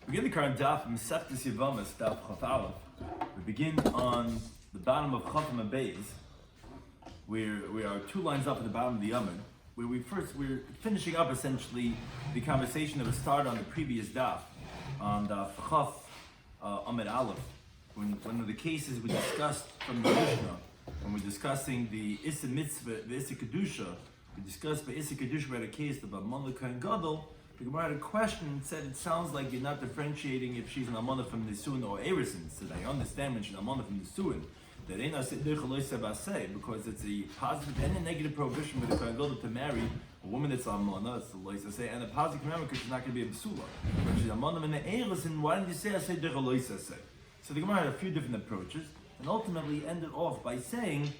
We begin the current Daf Mesechta Yevamos Daf Chaf. We begin on the bottom of Chaf Beis. We are 2 lines up at the bottom of the Yomid, where we're finishing up essentially the conversation that was started on the previous Daf, on Daf Chaf Amid Aleph. One of the cases we discussed from the Mishnah, when we're discussing the Issa Mitzvah, the Issa Kedusha, we discussed by Issa Kedusha, we had a case about Malka and Gadol. The Gemara had a question and said, it sounds like you're not differentiating if she's an Amana from Nisuin or Erison. So I understand when she's an Amana from Nisuin, that ain't because it's a positive and a negative prohibition with the Kohen Gadol to marry a woman that's Amana, that's the Loisa say, and a positive commandment because she's not going to be a Besula. When she's Amana from the Erison, why didn't you say Asay Dech Loisa say? So the Gemara had a few different approaches and ultimately ended off by saying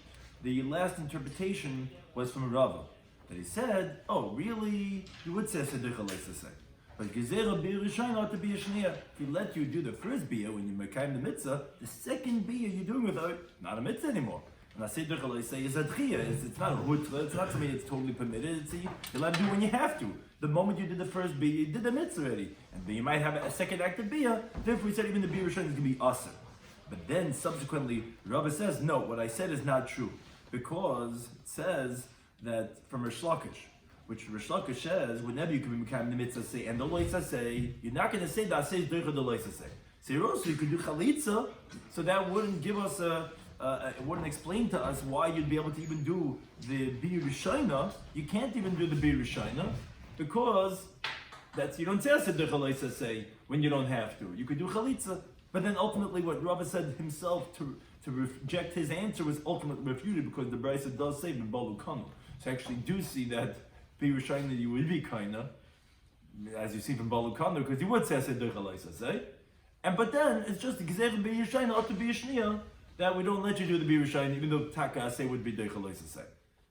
the last interpretation was from Rava. That he said, oh, really? You would say Sedich Alaysa say. But Gezerah Bir Rishon ought to be a Shneah. If he let you do the first Biyah when you Mekayim the Mitzvah, the second Biyah you're doing with her, not a Mitzvah anymore. And I say Sedich Alaysa is a Tchiyah. It's not a Hutra, it's not something that's totally permitted. It's you're allowed to do when you have to. The moment you did the first Biyah, you did the Mitzvah already. And then you might have a second act of Biyah. Therefore, we said even the Bir Rishon is going to be Asr. But then subsequently, Rabbi says, no, what I said is not true. Because it says that from Rish Lakish, which Rish Lakish says, whenever you can be Mekayim the Mitzvah say, and the Loisa say, you're not going to say that says Deicha the Loisa say. So also you could do Chalitza, so that wouldn't give us it wouldn't explain to us why you'd be able to even do the Bir Rishayna. You can't even do the Bir Rishayna, because you don't say Deicha Loisa say when you don't have to. You could do Chalitza, but then ultimately what Rabbi said himself to reject his answer was ultimately refuted because the Brisa does say B'balu Kanu. So I actually do see that Bi Rishayna you would be kinda, as you see from Balu Kanu, because he would say Sedech Alaysa say. But then it's just the Gezerah Bi Rishayna ought to be a Shneah that we don't let you do the Bi Rishayna, even though Taka say would be Dech Alaysa say.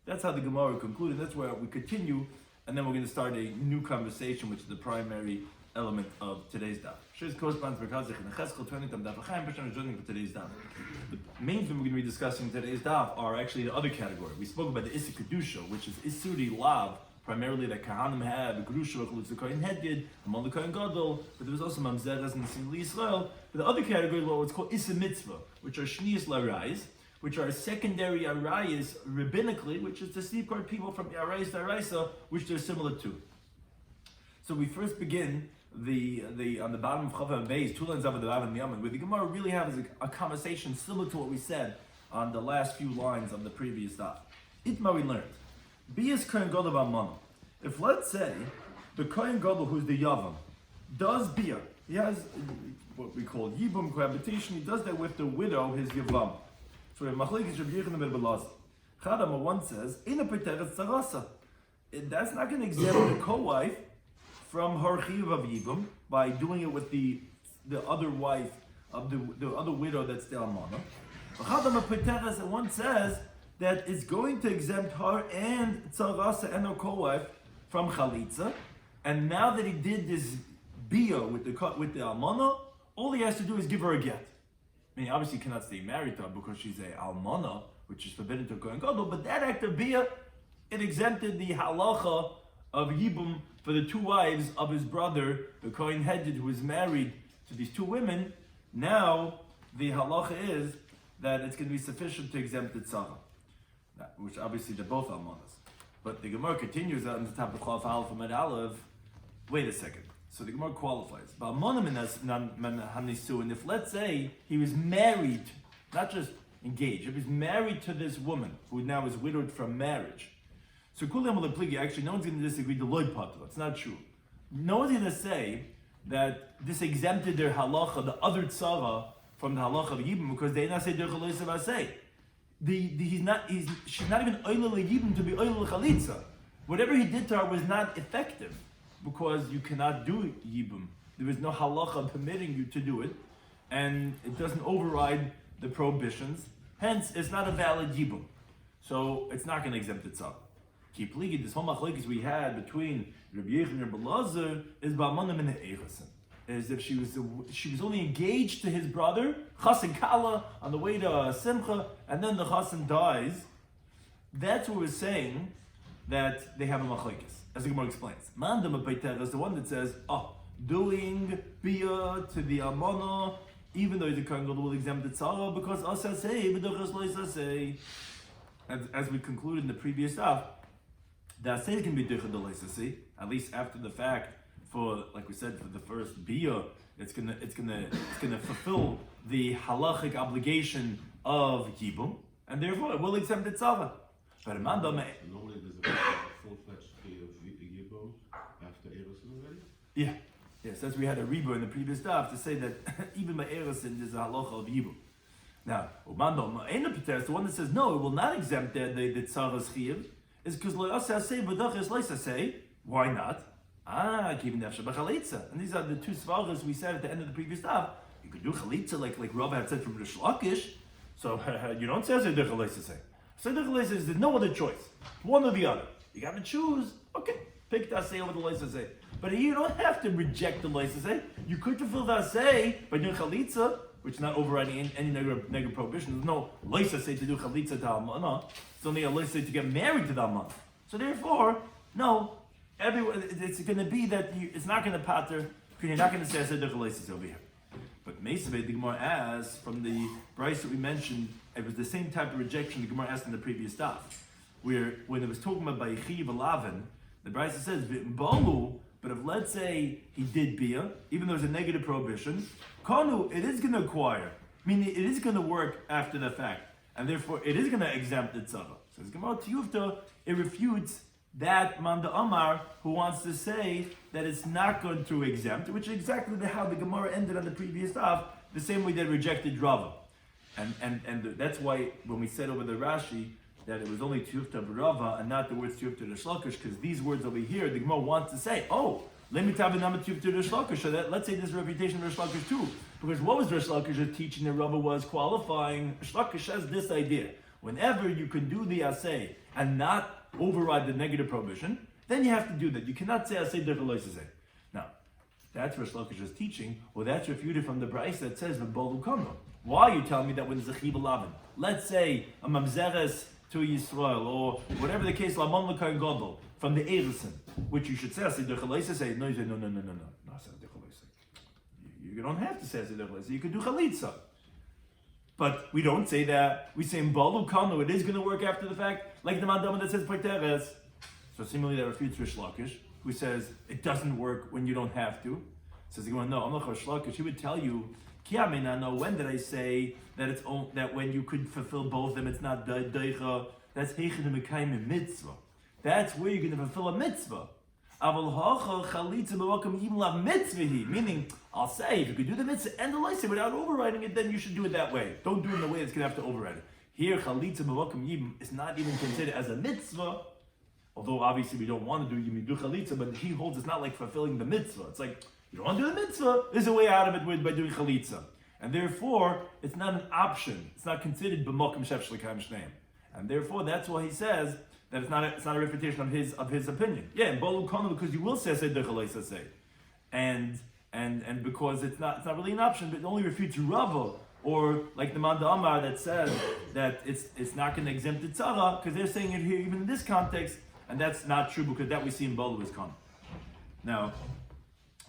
That's how the Gemara concluded. That's where we continue, and then we're going to start a new conversation, which is the primary element of today's daf. The main thing we're going to be discussing in today's daf are actually the other category. We spoke about the Issa Kedusha, which is Isuri Lav, primarily that Kahanim had, the Kedusha, the Kohen Hedgid, among the Kohen Gadol, but there was also Mamzeres and the Single Yisrael. But the other category is what's called Issa Mitzvah, which are Shnias Larayis, which are secondary Arayis rabbinically, which is to safeguard people from Arayis to Araisa, which they're similar to. So we first begin on the bottom of Chaf Beis, 2 lines up at the bottom of the Yomid, where the Gemara really has a conversation similar to what we said on the last few lines of the previous daf. Itma we learned, Biyas Kohen Gadol B'Amana. If let's say the Kohen Gadol, who's the Yavam, does Biyah, he has what we call Yibum cohabitation. He does that with the widow, his Yavam. So we have Machlekes Rabbi Yochanan ben Belazar. Chadama one says, Ina Peteret Sarasa. That's not going to exempt the co-wife from her chiyuv of yibum by doing it with the other wife of the other widow that's the almana. And one says that it's going to exempt her and tzarasa and her co-wife from chalitza. And now that he did this biyah with the almana, all he has to do is give her a get. I mean, obviously he cannot stay married to her because she's a almana, which is forbidden to Kohen Gadol. But that act of biyah, it exempted the halacha of yibum for the 2 wives of his brother, the Kohen Hedgid, who is married to these 2 women. Now, the halacha is that it's going to be sufficient to exempt the tzara, which obviously they're both almanas. But the Gemara continues on the top of Chaf Aleph Amid Aleph. Wait a second. So the Gemara qualifies. And if let's say he was married, not just engaged, if he's married to this woman who now is widowed from marriage, so Kulam Lepligi, actually, no one's going to disagree the Lloyd Patel. It's not true. No one's going to say that this exempted their halacha, the other tzara, from the halacha of Yibum, because they not say their chalitza say. She's not even oila Yibum to be oila chalitza. Whatever he did to her was not effective, because you cannot do Yibum. There is no halacha permitting you to do it, and it doesn't override the prohibitions. Hence, it's not a valid Yibum. So it's not going to exempt the tzara. This whole machlekes we had between Rabbi Yochanan and Rabbi Belazar is ba'amanim in the eichasim. As if she was only engaged to his brother, Chasen Kala, on the way to Simcha, and then the Chasen dies. That's what we're saying that they have a machlekes, as the Gemara explains. Mandam Peter is the one that says, doing bia to the almana, even though the Kohen Gadol will exempt the tzara, because asasei b'dochas lo asasei. As we concluded in the previous daf, the asay can be dochas lo asasei, at least after the fact. For, like we said, for the first bia, it's gonna fulfill the halachic obligation of yibum, and therefore it will exempt the tzara. But normally there's a full-fledged bia of yibum after erusin already. Yeah. Yes, as we had a reba in the previous daf to say that even by erusin there's a halacha of yibum. Now, the one that says no, it will not exempt the tzara's chiyuv, is because lo yaseh asay v'dachas lo yaseh. Why not? Given the chalitza, and these are the two svaras we said at the end of the previous daf. You could do chalitza like Rav had said from Rish Lakish. So you don't say asay chalitza. Asay chalitza is there's no other choice, one or the other. You got to choose. Okay, pick the asay over the loisasay. But you don't have to reject the loisasay. You could fulfill the asay by doing chalitza, which is not overriding any negative prohibition. There's no loisasay to do chalitza to almana. It's only a loisasay to get married to the almana. So therefore, no. It's going to be that it's not going to pater because you're not going to say asay chalitza over here. But Mesaveh, the Gemara asks from the Bryce that we mentioned, it was the same type of rejection the Gemara asked in the previous daf, where when it was talking about Bayichi V'Lavin, the Bryce says Balu. But if let's say he did bia, even though there's a negative prohibition, kanu, it is going to acquire, meaning it is going to work after the fact, and therefore it is going to exempt the tzara. So it's Gemara Tiyuvta, it refutes that Manda Amar who wants to say that it's not going to exempt, which is exactly how the Gemara ended on the previous daf, the same way they rejected Rava. And that's why when we said over the Rashi that it was only Tiyufta B'Rava and not the words Tiyufta Rish Lakish, because these words over here, the Gemara wants to say, let me tell you Tiyufta Rish Lakish, so that let's say this reputation of Rish Lakish too. Because what was Rish Lakish teaching? The Rava was qualifying. Rish Lakish has this idea. Whenever you can do the asay and not override the negative prohibition, then you have to do that. You cannot say asay d'chalois asay. Now, that's Rish Lakish's teaching, or that's refuted from the Bryce that says v'bolu kama. Why are you telling me that when there's a chiv lavin, let's say a mamzeres to Yisrael, or whatever the case, lamon l'kain gadol, from the erusin, which you should say asay d'chalois asay. No, you say no, asay d'chalois asay. You don't have to say asay d'chalois asay. You could do chalitza. But we don't say that. We say in Balu Kanu, it is going to work after the fact, like the Mandama that says Paiteres. So similarly, that refutes Rish Lakish, who says it doesn't work when you don't have to. Says, no, I'm not Rish Lakish. He would tell you, no, when did I say that it's that when you could fulfill both of them, it's not Deicha, that's Heichen Mekayim mitzvah. That's where you're going to fulfill a mitzvah. Meaning, I'll say, if you could do the mitzvah and the leisa without overriding it, then you should do it that way. Don't do it in a way that's going to have to override it. Here, chalitza mevakim yibum is not even considered as a mitzvah, although obviously we don't want to do yimidu chalitza, but he holds it's not like fulfilling the mitzvah. It's like, you don't want to do the mitzvah, there's a way out of it by doing chalitza. And therefore, it's not an option. It's not considered b'mokim shef shlikayim shneim. And therefore, that's why he says that it's not a refutation of his opinion. Yeah, in Balu Konu, because you will say asay d'chalois asay. And because it's not really an option, but it only refutes Rava, or like the Manda Amar that says that it's not going to exempt the tzara, because they're saying it here even in this context, and that's not true because that we see in Balu is Konu. Now,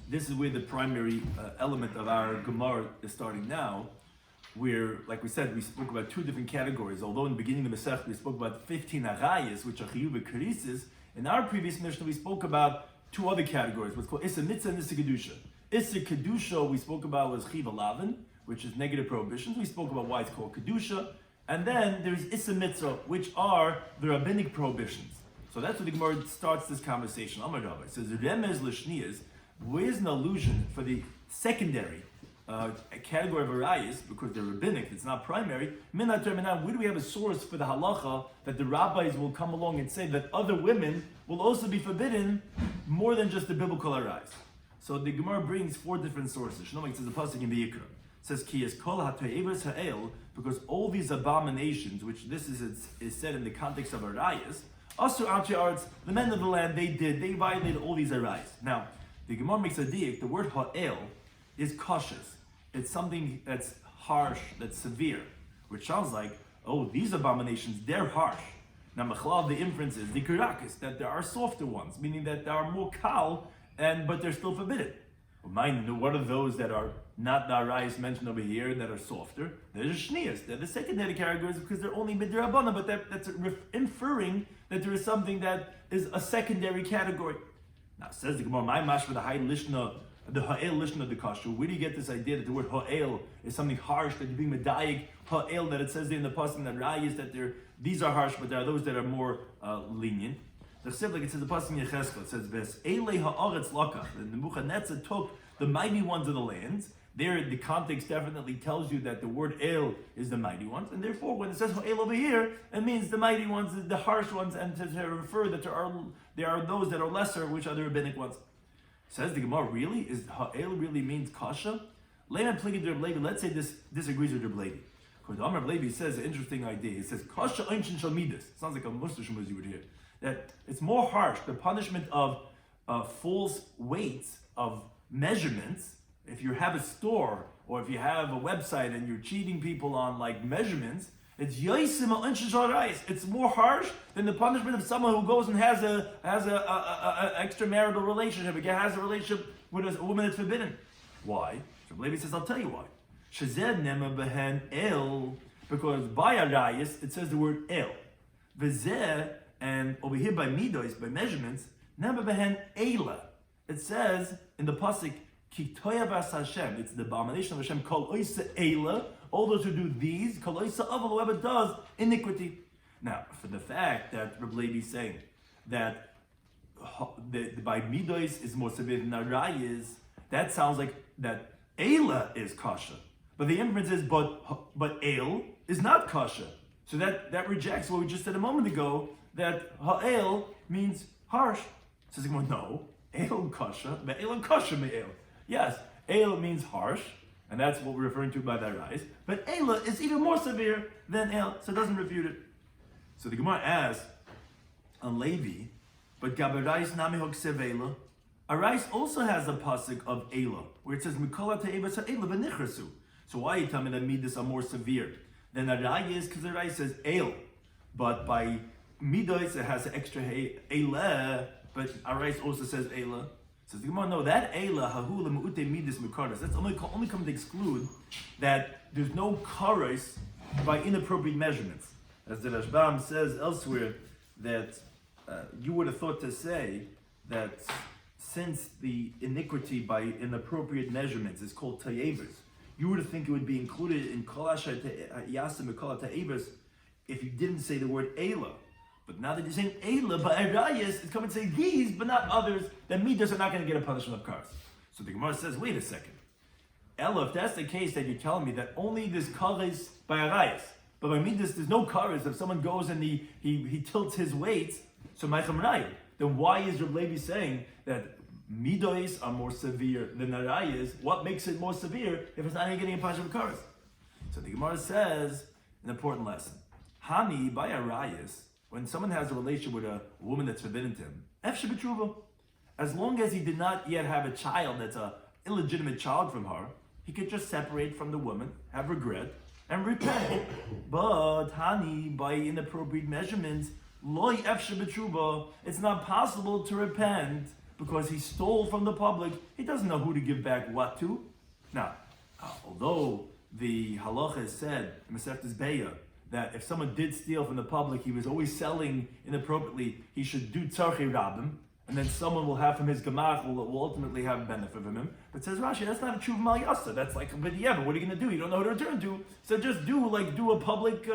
this is where the primary element of our Gemara is starting now, where, like we said, we spoke about two different categories. Although in the beginning of the Masech we spoke about 15 arayas, which are chiyuv and kerisis, in our previous Mishnah we spoke about two other categories, what's called Issa Mitzvah and Issa Kedusha. Issa Kedusha we spoke about was Chiv Alavin, which is negative prohibitions. We spoke about why it's called Kedusha. And then there's Issa Mitzvah, which are the rabbinic prohibitions. So that's what the Gemara starts this conversation. Amar Rabbi says, Remez L'Shniyas, where's an allusion for the secondary a category of arayas, because they're rabbinic, it's not primary. Where do we have a source for the halacha that the rabbis will come along and say that other women will also be forbidden more than just the biblical arayas? So the Gemara brings four different sources. Shlomo says the pasuk in the Yikra. It says ki es kol ha'to'evas ha'el, because all these abominations, which this is said in the context of arayas, asu amchi arts, the men of the land, they violated all these arayas. Now, the Gemara makes a diak, the word ha'el is cautious. It's something that's harsh, that's severe, which sounds like, these abominations, they're harsh. Now, Mechlal, the inference is the kirakis, that there are softer ones, meaning that there are more kal, but they're still forbidden. What are those that are not the arayis mentioned over here that are softer? They're the shnias. They're the secondary categories because they're only midrabana, but that's inferring that there is something that is a secondary category. Now says the Gemara, my mashma the high lishna, the ha'el lishna of the kasher. Where do you get this idea that the word ha'el is something harsh, that you're being medayik ha'el, that it says there in the pasuk that rayis that these are harsh, but there are those that are more lenient. Like it says the pasuk in Yecheskel, it says this Elei ha'aretz lakach. The Nebuchadnezzar took the mighty ones of the lands. There, the context definitely tells you that the word el is the mighty ones, and therefore, when it says el over here, it means the mighty ones, the harsh ones, and to refer that there are those that are lesser, which are the rabbinic ones. Says the Gemara, really? Is el really means kasha? Let's say this disagrees with Rabbi Levi. Because Rabbi Levi says an interesting idea. He says kasha einshin shal midas. Sounds like a mustache as you would hear. That it's more harsh, the punishment of false weights of measurements. If you have a store or if you have a website and you're cheating people on like measurements, it's yoisim al rice. It's more harsh than the punishment of someone who goes and has a extramarital relationship, has a relationship with a woman that's forbidden. Why? So Levi says, I'll tell you why. Shazed nema behen el, because by arayis it says the word el. V'zeh, and over here by midos, by measurements, nema behen ela. It says in the pasuk, Hashem. It's the abomination of Hashem. Kol oisa eila. All those who do these, kol oisa aval, whoever does iniquity. Now, for the fact that Rabbi Levi is saying that by midos is more severe than arayis, that sounds like that eila is kasha. But the inference is, but el is not kasha. So that rejects what we just said a moment ago, that ha'el means harsh. Says no, el kasha, me'el kasha me'el. Yes, el means harsh, and that's what we're referring to by that rise. But Eila is even more severe than El, so it doesn't refute it. So the Gemara asks on Levi, but Gabarais Nami Hoksev Eila. Arais also has a pasuk of Eila, where it says Mikola Te'eva Eila B'nichrasu. So why are you telling me that midas are more severe than Arais? Because Arais says El, but by midas it has an extra Eila, but Arais also says Eila. Says the Gemara, no, that Eila, Hahula Mu'ute Midas Mukaras, that's only come to exclude that there's no kares by inappropriate measurements. As the Rashbam says elsewhere, that you would have thought to say that since the iniquity by inappropriate measurements is called Tayevers, you would think it would be included in Kolasha Yasim Kola Tayevers if you didn't say the word Eila. But now that you're saying Eila, but Arayas is coming to say these, but not others, then midas are not going to get a punishment of cars. So the Gemara says, wait a second. Ella, if that's the case, that you're telling me that only this kares by Arayas, but by midas there's no kares. If someone goes and he tilts his weights, so Ma'acham Raya, then why is Rabbi Levi saying that midas are more severe than Arayas? What makes it more severe if it's not even getting a punishment of cars? So the Gemara says an important lesson. Hani by Arayas, when someone has a relationship with a woman that's forbidden to him, efsheh b'tshuva, as long as he did not yet have a child that's an illegitimate child from her, he could just separate from the woman, have regret, and repent. But hani, by inappropriate measurements, loy efsheh b'tshuva, it's not possible to repent because he stole from the public. He doesn't know who to give back what to. Now, although the halacha is said in Masechtas Beya that if someone did steal from the public, he was always selling inappropriately, he should do tzarchei rabim, and then someone will have from his gemach will ultimately have benefit from him. But says Rashi, that's not a tshuva mal yasa. That's like a b'di'eva. What are you going to do? You don't know who to return to. So just do a public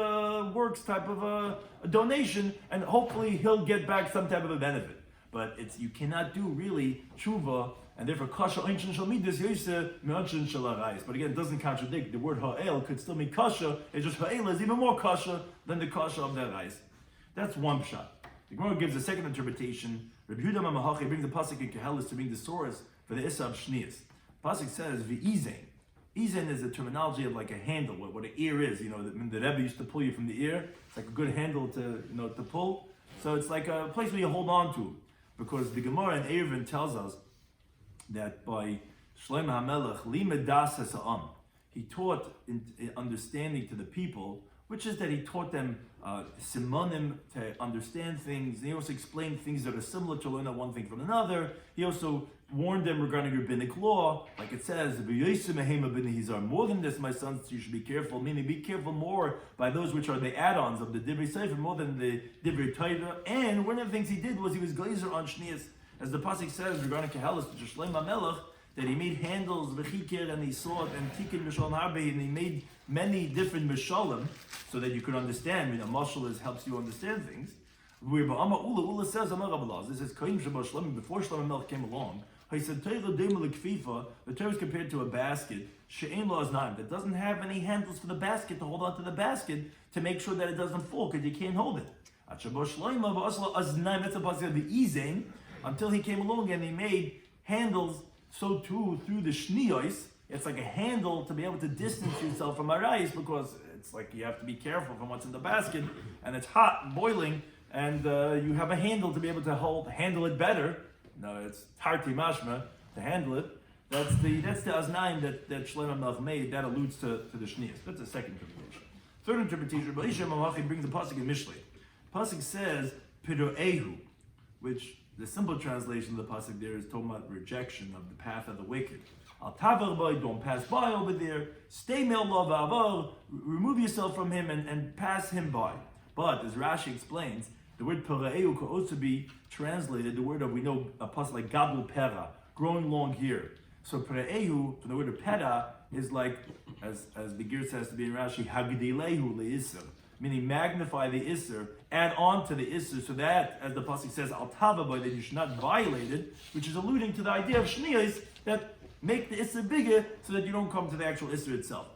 works type of a donation, and hopefully he'll get back some type of a benefit. But you cannot do really tshuva, and therefore kasha einshin shal midas yoyse me'anshin shal arayis. But again, it doesn't contradict. The word ha'el could still mean kasha. It's just ha'el is even more kasha than the kasha of the arayis. That's one pshat. The Gemara gives a second interpretation. Rabbi Yehuda Mamahachi brings the pasuk in Kehelis to bring the source for the Issa of Shnias. Pasuk says v'izen. Izen is the terminology of like a handle, what an ear is. You know, the Rebbe used to pull you from the ear. It's like a good handle to pull. So it's like a place where you hold on to. Because the Gemara in Eruvin tells us that by Shlomo HaMelech, limedas hasa'am, he taught understanding to the people, which is that he taught them simonim to understand things. He also explained things that are similar to learn one thing from another. He also warned them regarding rabbinic law, like it says, more than this, my sons, you should be careful, meaning be careful more by those which are the add-ons of the Divrei Sefer, more than the Divrei Torah. And one of the things he did was he was glazer on Shnias. As the Pasuk says regarding Kehelis, Rabbi Shloimy Melech, that he made handles, v'chikir, and he saw it, and tikkun mishal harbe, and he made many different mishalim, so that you could understand. Mashal helps you understand things. Where Ula says, Amar Rabbi Elazar, this is Kaim Shabbat Shlomi, before Shlomi Melech came along, he said, the Torah is compared to a basket, she'ein lo aznaim, that doesn't have any handles for the basket to hold on to the basket to make sure that it doesn't fall, because you can't hold it. At Shabbat Shlomi, aznaim, that's a pasuk of the Izain, until he came along and he made handles, so too, through the Shniyos, it's like a handle to be able to distance yourself from arayis, because it's like you have to be careful from what's in the basket, and it's hot, boiling, and you have a handle to be able to handle it better. No, it's tarti mashma to handle it. That's the aznaim that Shlomo Melech made. That alludes to the shniyas. That's the second interpretation. Third interpretation, Rabbi Malachi brings the pasuk in Mishlei. Pasuk says piroehu, which the simple translation of the pasuk there is talking about rejection of the path of the wicked. Al tavar by, don't pass by over there. Stay mel lo, remove yourself from him and pass him by. But as Rashi explains, the word Pera'eu could also be translated, the word of, we know, a pasuk like Gadol Pera, growing long here. So Pera'eu, from the word of Pera, is like, as Begir says to be in Rashi, Hagdilehu le'isr, meaning magnify the Isser, add on to the Isser, so that, as the pasuk says, Al Tavaboy, that you should not violate it, which is alluding to the idea of Shniyas, that make the Isser bigger, so that you don't come to the actual Isser itself.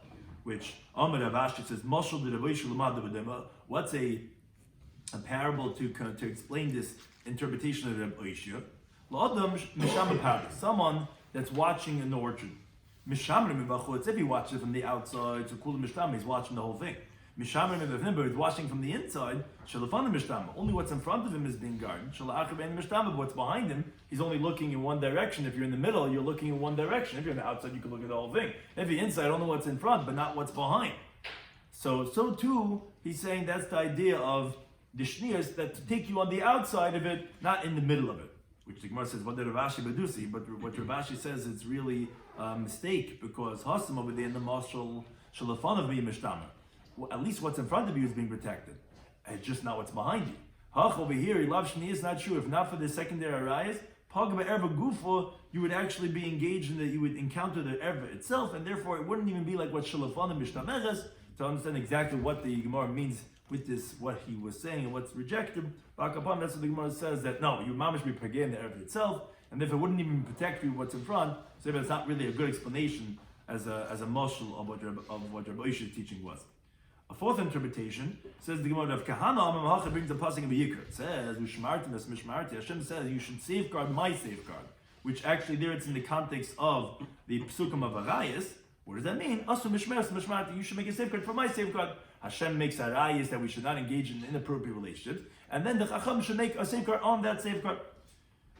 Which, Amar Ravashi says, Mashal de Rabbi Shloimy Schwartzberg, what's a parable to explain this interpretation of Rabbi Shloimy? Someone that's watching in the orchard. If he watches it from the outside, so he's watching the whole thing. He's watching from the inside. Only what's in front of him is being guarded. But what's behind him, he's only looking in one direction. If you're in the middle, you're looking in one direction. If you're on the outside, you can look at the whole thing. If you're inside, only what's in front, but not what's behind. So too, he's saying that's the idea of the shniyas, that to take you on the outside of it, not in the middle of it. Which the Gemara says, what did Rav Ashi Badusi? But what Rav Ashi says, it's really a mistake, because Hasam over there in the Mashal Shalafan of me Mishtama. At least what's in front of you is being protected. It's just not what's behind you. Hach over here, he loves shniyas, not sure. If not for the secondary arayas, Pagba Erba Gufa, you would actually be engaged in that, you would encounter the Erba itself, and therefore it wouldn't even be like what Shalafan and Mishtameres, to understand exactly what the Gemara means with this, what he was saying and what's rejected. Bakapam, that's what the Gemara says, that no, you mamish be pagay the Erba itself, and if it wouldn't even protect you what's in front, so it's not really a good explanation as a marshal of what Rabbi Isha's teaching was. A fourth interpretation says the Gemara of Kahana Amamacha brings the passing of Yikr. It says, Hashem says you should safeguard my safeguard, which actually there it's in the context of the Psukim of Arayas. What does that mean? Asu Mishmarti, you should make a safeguard for my safeguard. Hashem makes Arayas that we should not engage in inappropriate relationships, and then the Chacham should make a safeguard on that safeguard.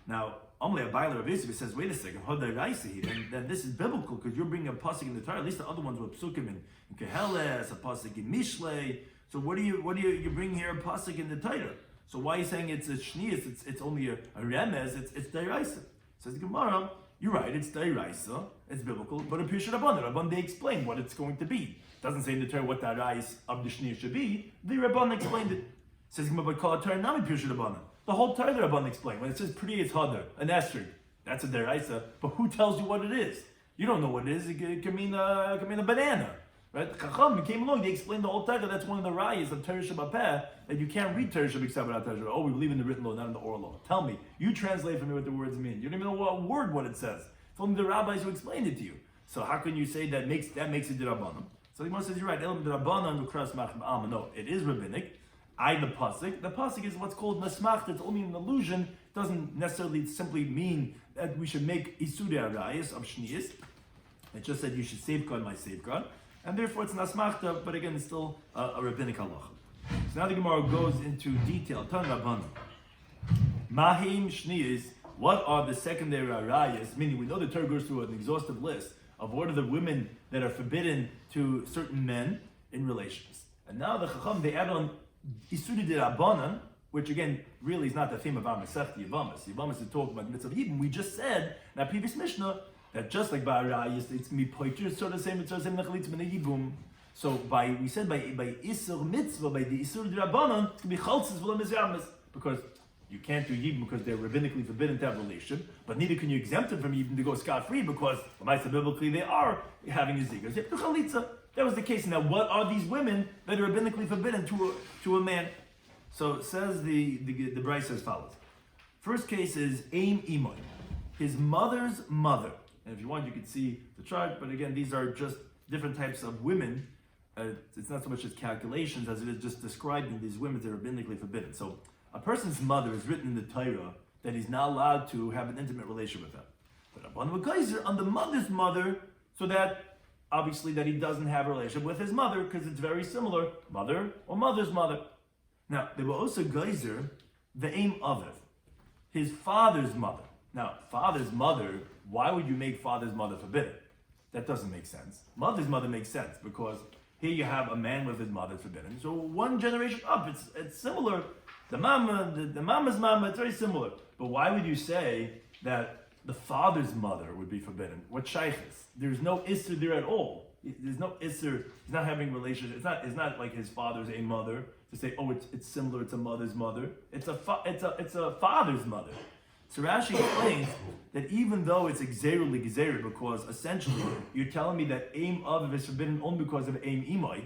Now, Amalei Abayla Rav Yosef says, wait a second, then this is biblical, because you're bringing a pasuk in the Torah. At least the other ones were psukim in Keheles, a pasuk in Mishlei. So what do you bring here a pasuk in the Torah? So why are you saying it's a shniyas? It's only a remez. It's deraisa. Says the Gemara, you're right. It's deraisa. It's biblical, but a Pirsha Rabban they explain what it's going to be. It doesn't say in the Torah what the arayis of the shniyas should be. The Rabban explained it. Says the Gemara, but call it Torah nami Pirsha Rabban. The whole Torah the Rabban explained. When it says pretty, it's hadar, an esrog. That's a deraisa. But who tells you what it is? You don't know what it is. It can mean a banana, right? Chacham came along. They explained the whole Torah. That's one of the rayas of Torah Shabbat that you can't read Torah Shabbat except without Torah Shabbat. Oh, we believe in the written law, not in the oral law. Tell me. You translate for me what the words mean. You don't even know what it says. It's only the rabbis who explained it to you. So how can you say that makes it Rabbanim? So the Gemara says you're right. No, it is rabbinic. The pasuk is what's called nasmach. It's only an allusion. It doesn't necessarily simply mean that we should make isudei arayis of shniyas. It just said you should safeguard my safeguard, and therefore it's nasmachta. But again, it's still a rabbinic halacha. So now the Gemara goes into detail. Tan Rabbanan, mahim shniyas. What are the secondary arayis? Meaning, we know the Torah goes through an exhaustive list of what are the women that are forbidden to certain men in relations. And now the Chacham they add on Isuri de Rabbanan, which again really is not the theme of our Masechta Yevamos. Yevamos is talking about the mitzvah of Yibum. We just said in our previous Mishnah that just like by Arayis, it's going to be poicher, it's sort of the same, it's sort of the same Nechalitz B'nei Yibum. So we said by Isur Mitzvah, by the Isur D'Rabbanan, it's going to be Chaltzis V'lo Mizramis, because you can't do Yibum because they're rabbinically forbidden to have a relation, but neither can you exempt them from Yibum to go scot-free because, biblically, they are having a ziggers. You have to Chalitza. That was the case. Now, what are these women that are rabbinically forbidden to a man? So says the Brayso says as follows. First case is Aim Imoy, his mother's mother. And if you want, you can see the chart, but again, these are just different types of women. It's not so much as calculations as it is just describing these women that are rabbinically forbidden. So a person's mother is written in the Torah that he's not allowed to have an intimate relationship with her. But upon the geyser, on the mother's mother, so that obviously that he doesn't have a relationship with his mother because it's very similar, mother or mother's mother. Now, there were also geyser, the aim of it, his father's mother. Now, father's mother, why would you make father's mother forbidden? That doesn't make sense. Mother's mother makes sense because here you have a man with his mother forbidden. So one generation up, it's similar. The mama's mama, it's very similar. But why would you say that the father's mother would be forbidden? What shaykhis? There's no isser there at all. There's no isser. He's not having relations. It's not like his father's a mother to say, oh, it's similar. It's a mother's mother. It's a father's mother. So Rashi explains that even though it's exeru because essentially you're telling me that aim of is forbidden only because of aim imai.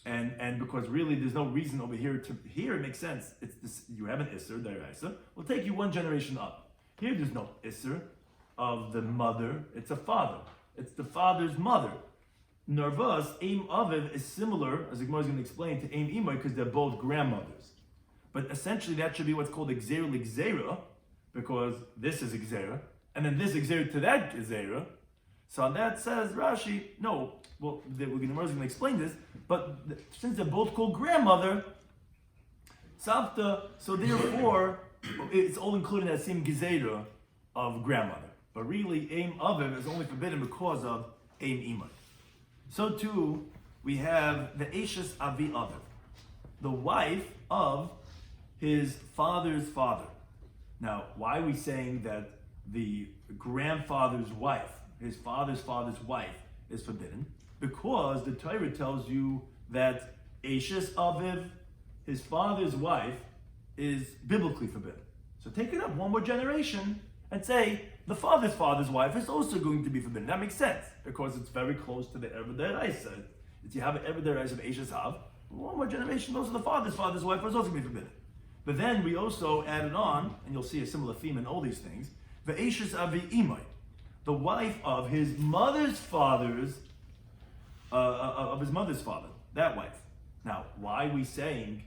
And because really there's no reason over here it makes sense. It's this, you have an Isser, Daraisa, will take you one generation up. Here there's no Isser of the mother, it's a father. It's the father's mother. Nervous, Aim Aviv is similar, as the Gemara is going to explain, to Aim Imai because they're both grandmothers. But essentially that should be what's called Exera L'Gzera, because this is Exera, and then this Exera to that Exera. So on that says Rashi, no, well, the Gemara is going to explain this, but since they're both called grandmother, Savta, so therefore, it's all included in that same Gezerah of grandmother. But really, Aim Aviv is only forbidden because of Aim Imai. So too, we have the Ashes Avi Aviv, the wife of his father's father. Now, why are we saying that the grandfather's wife, his father's father's wife, is forbidden? Because the Torah tells you that Ashes Aviv, his father's wife, is biblically forbidden. So take it up one more generation and say the father's father's wife is also going to be forbidden. That makes sense because it's very close to the Erev Deraisa. If you have an Erev Deraisa of Ashes Av, one more generation, also the father's father's wife is also going to be forbidden. But then we also added on, and you'll see a similar theme in all these things, the Ashes Avi Imai, the wife of his mother's father's, of his mother's father, that wife. Now, why are we saying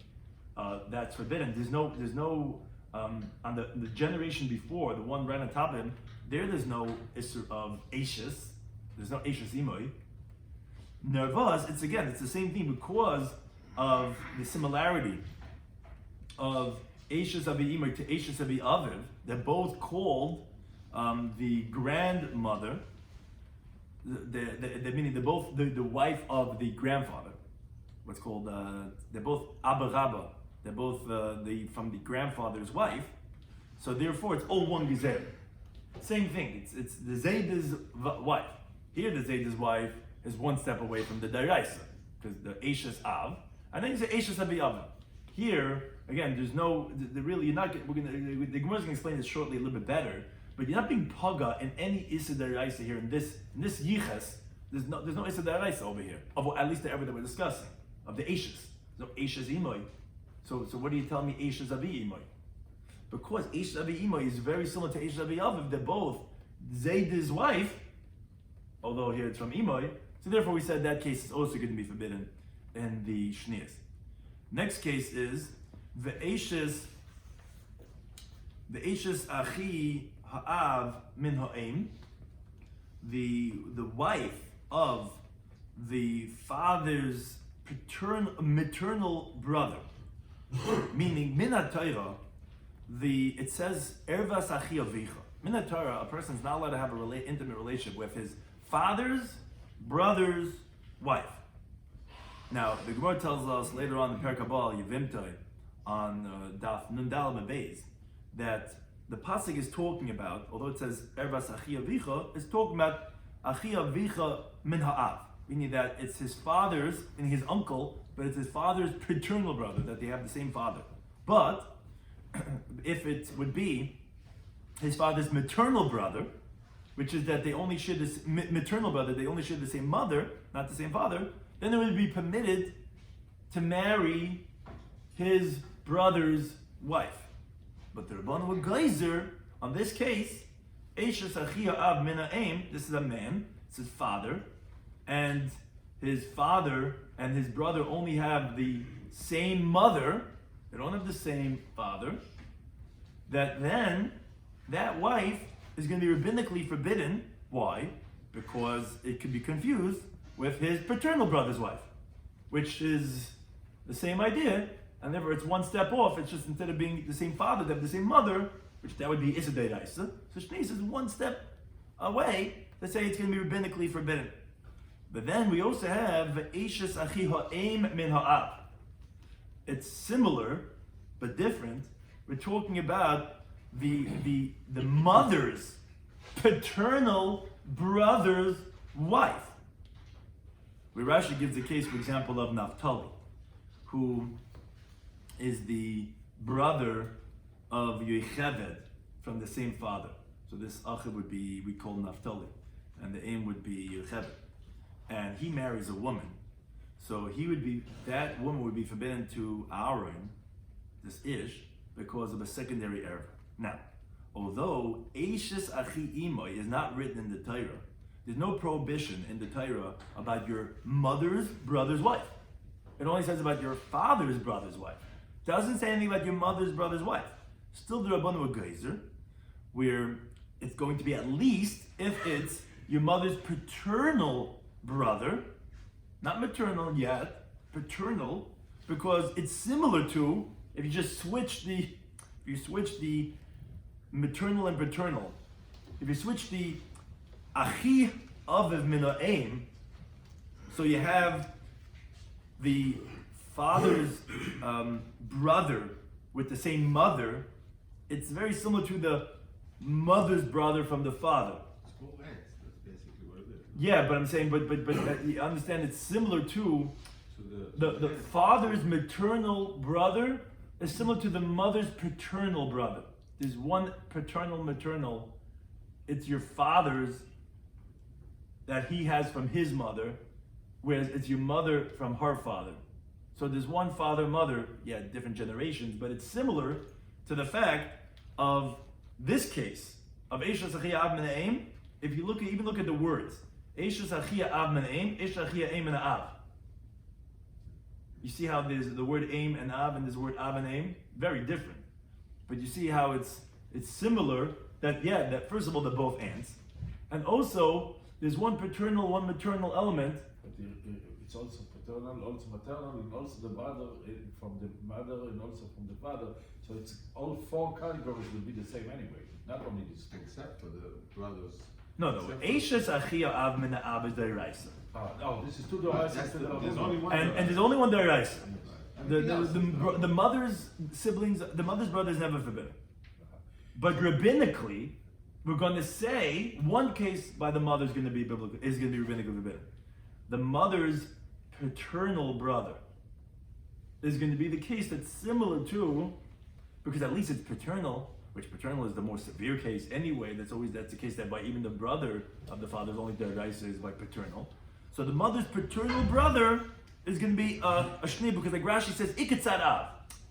that's forbidden? There's no on the generation before, the one right on top of him, there's no issue of Ashes. There's no Ashes Imoi. Nervous, it's the same thing because of the similarity of Ashes Avi Imoi to Ashes Avi Aviv. They're both called the grandmother. Meaning they're both the wife of the grandfather. What's called they're both Abba Rabba. They're both from the grandfather's wife. So therefore, it's all one gezer. Same thing. It's the Zayda's wife. Here, the Zayda's wife is one step away from the Daraisa because the Ashes Av, and then you say Ashes Avi Av. Here, again, there's no. You're not. The Gemara is going to explain this shortly a little bit better. But you're not being paga in any Issa Daraisa here in this yiches. There's no Issa Daraisa over here. Of at least the ever that we're discussing of the Ashes. No Ashes Imoy. So what do you tell me Ashes Avi Imoy? Because Ashes Avi Imoy is very similar to Ashes Avi Aviv. They're both Zayd's wife, although here it's from Imoy. So therefore we said that case is also going to be forbidden in the Shnias. Next case is the Ashes Achi Ha'av Min Ha'im, the wife of the father's maternal brother. Meaning, Min HaTorah, it says, Ervas Achi Avicha. Min HaTorah, a person's not allowed to have an intimate relationship with his father's brother's wife. Now, the Gemara tells us later on in Perek Kabbalah, Yevimtoi, on Daf Nundal Beis that the pasuk is talking about, although it says Erbas Achi Avicha, it's talking about Achi Avicha min ha'av, meaning that it's his father's and his uncle, but it's his father's paternal brother, that they have the same father. But if it would be his father's maternal brother, which is that they only share this maternal brother, they only share the same mother, not the same father, then it would be permitted to marry his brother's wife. But the Rabbanu Geyser, on this case, Eishes Achia Av Min Ha'em, this is a man, it's his father, and his father and his brother only have the same mother, they don't have the same father, that then that wife is going to be rabbinically forbidden. Why? Because it could be confused with his paternal brother's wife, which is the same idea, and therefore it's one step off. It's just instead of being the same father, they have the same mother, which that would be Issa Deiraisa. So Shneis is one step away to say it's going to be rabbinically forbidden. But then we also have Eishes Achi Ha'em Min Ha'av. It's similar, but different. We're talking about the mother's paternal brother's wife. Where Rashi gives the case, for example, of Naphtali, who is the brother of Yocheved from the same father. So this Achiv would be, we call Naphtali, and the aim would be Yocheved. And he marries a woman. So that woman would be forbidden to Aaron, this Ish, because of a secondary error. Now, although Eishes Achi Imoy is not written in the Torah, there's no prohibition in the Torah about your mother's brother's wife. It only says about your father's brother's wife. It doesn't say anything about your mother's brother's wife. Still the Rabbanu Geyser, where it's going to be at least if it's your mother's paternal brother, not maternal yet, paternal, because it's similar to if you just switch the maternal and paternal. If you switch the Achi Aviv Min Ha'em, so you have the father's brother with the same mother, it's very similar to the mother's brother from the father. It's both ends. That's basically what it is. Yeah, but I'm saying, but you understand it's similar to the father's maternal brother is similar to the mother's paternal brother. There's one maternal. It's your father's that he has from his mother, whereas it's your mother from her father. So there's one father, mother, different generations, but it's similar to the fact of this case of Eishes Achia Av Min Ha'em. If you even look at the words, Eishes Achia Av Min Ha'em, Eishes Achia Eim Min Ha'av. You see how there's the word aim and av and there's the word av and aim? Very different. But you see how it's similar that first of all they're both ants. And also there's one paternal, one maternal element. But it's also paternal, also maternal, and also the mother from the mother and also from the father. So it's all four categories will be the same anyway. Not only these two. Except for the brothers. No. Eishes Achia Av Min Ha'av is Deiraisa. No, this is two Doraisa. There's only one. And there's only one Deiraisa. The mother's siblings, the mother's brother is never forbidden. But rabbinically, we're going to say one case by the mother is going to be rabbinically forbidden. The mother's paternal brother is going to be the case that's similar to, because at least it's paternal, which paternal is the more severe case anyway. That's the case that by even the brother of the father's only Deiraisa is by paternal. So the mother's paternal brother is going to be a shnei, because like Rashi says, iketzad av.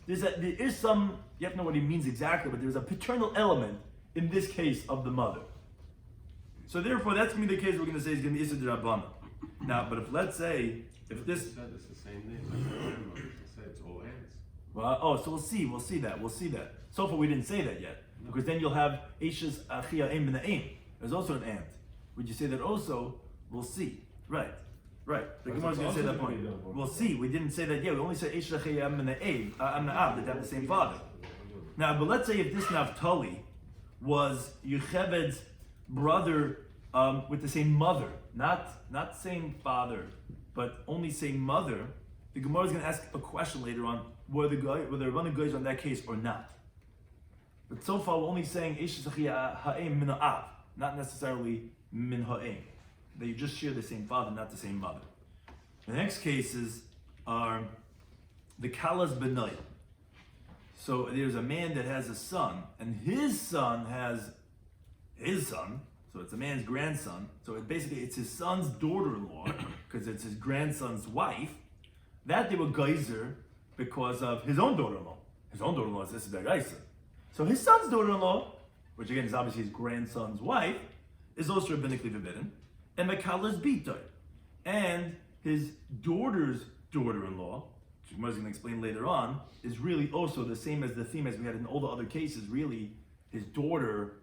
There is some, you have to know what he means exactly, but there's a paternal element in this case of the mother. So therefore, that's going to be the case we're going to say is going to be Issa D'Rabbana. Now, but if this... It's the same name. It's all ends. Well, so we'll see that. So far we didn't say that yet, because then you'll have Eishes Achia Eim Min Ha'em. There's also an ant. Would you say that also? We'll see. Right. The Gemara is going to say that point. We'll see. We didn't say that yet. We only said Eishes Achia Eim Min Ha'em, that they have the same father. Now, but let's say if this Naphtali was Yocheved's brother with the same mother, not same father, but only same mother, the Gemara is going to ask a question later on. whether Rabbanan goes on that case or not. But so far, we're only saying Eish Zachia Ha'im Min Ha'av, not necessarily Min Ha'im. They just share the same father, not the same mother. The next cases are the Kalas Benay. So there's a man that has a son, and his son has his son, so it's a man's grandson. So it's his son's daughter-in-law, because it's his grandson's wife. That they were geyser because of his own daughter-in-law. His own daughter-in-law is Issa Daraisa. So his son's daughter-in-law, which again is obviously his grandson's wife, is also rabbinically forbidden. And Mekala's Bitoy. And his daughter's daughter-in-law, which Gemara is going to explain later on, is really also the same as the theme as we had in all the other cases. Really, his daughter,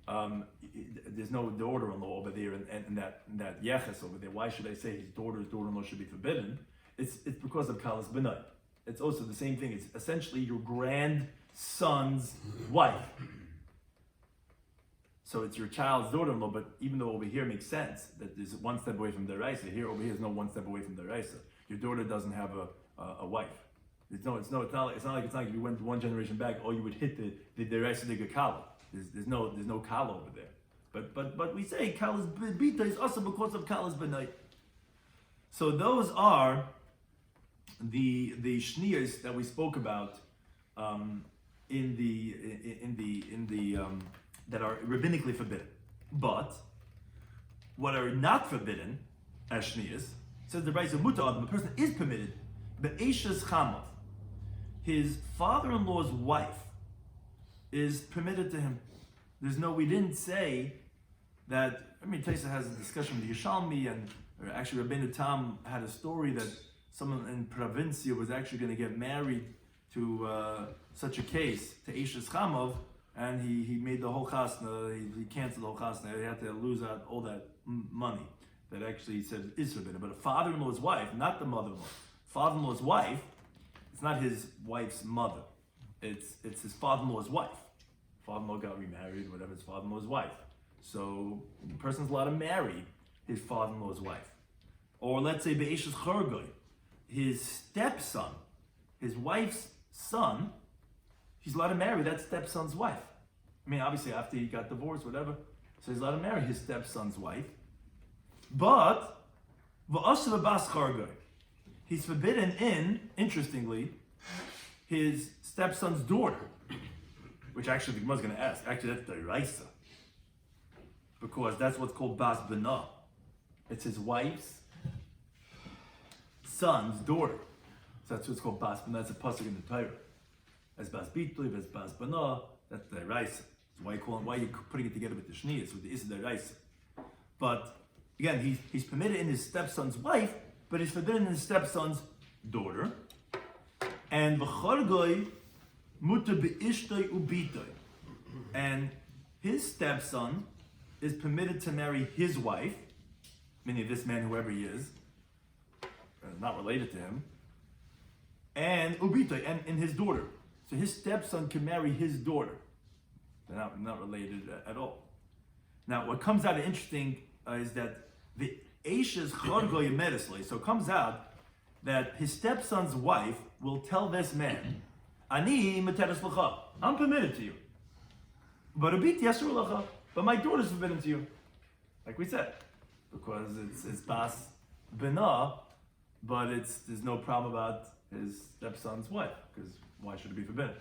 there's no daughter-in-law over there in that yeches over there. Why should I say his daughter's daughter-in-law should be forbidden? It's because of Kalas Benay. It's also the same thing. It's essentially your grandson's wife. So it's your child's daughter-in-law, but even though over here makes sense that there's one step away from the Raisa, here over here is no one step away from the Raisa. Your daughter doesn't have a wife. It's not like you went one generation back, or you would hit the Raisa de Kala. There's no Kala over there. But we say Kala's Bita is also because of Kala's Benay. So those are the shniyas that we spoke about in the that are rabbinically forbidden. But what are not forbidden as shniyas, says the Brayso Muta Adam, a person is permitted, but Eisha's Chamav, his father-in-law's wife, is permitted to him. We didn't say that. Taisa has a discussion with Yishalmi, and actually Rabbeinu Tam had a story that someone in Provincia was actually going to get married to such a case, to Eisha's Chamav, and he made the whole chasna, he canceled the whole chasna, he had to lose out all that money that actually said is forbidden. But a father-in-law's wife, not the mother-in-law, father-in-law's wife, it's not his wife's mother, it's his father-in-law's wife. Father-in-law got remarried, whatever, his father-in-law's wife. So the person's allowed to marry his father-in-law's wife. Or let's say Be'eshes Chorgoy, his stepson, his wife's son, he's allowed to marry that stepson's wife. Obviously after he got divorced, whatever, so he's allowed to marry his stepson's wife. But V'asher Bas Chorgoy, he's forbidden in, interestingly, his stepson's daughter, which actually the Gemara is going to ask. Actually, that's the Raisa, because that's what's called Bas B'na. It's his wife's son's daughter. So that's what's called Bas B'na. That's a pasuk in the Torah. As Bas Bitli, as Bas B'na, that's the Raisa. So why are you putting it together with the Shniyas, with the Issa the Raisa? But again, he's permitted in his stepson's wife, but he's forbidden in his stepson's daughter. And V'chorgoy muta be'ishtoi ubitoi, and his stepson is permitted to marry his wife, meaning this man, whoever he is, not related to him, and ubitoi, and his daughter. So his stepson can marry his daughter. They're not related at all. Now, what comes out interesting is that the Eishes Chorgoy Medisle, so it comes out that his stepson's wife will tell this man, Ani materes l'cha, I'm permitted to you. But abiti asur l'cha, but my daughter is forbidden to you. Like we said, because it's Bas B'na, but there's no problem about his stepson's wife, because why should it be forbidden?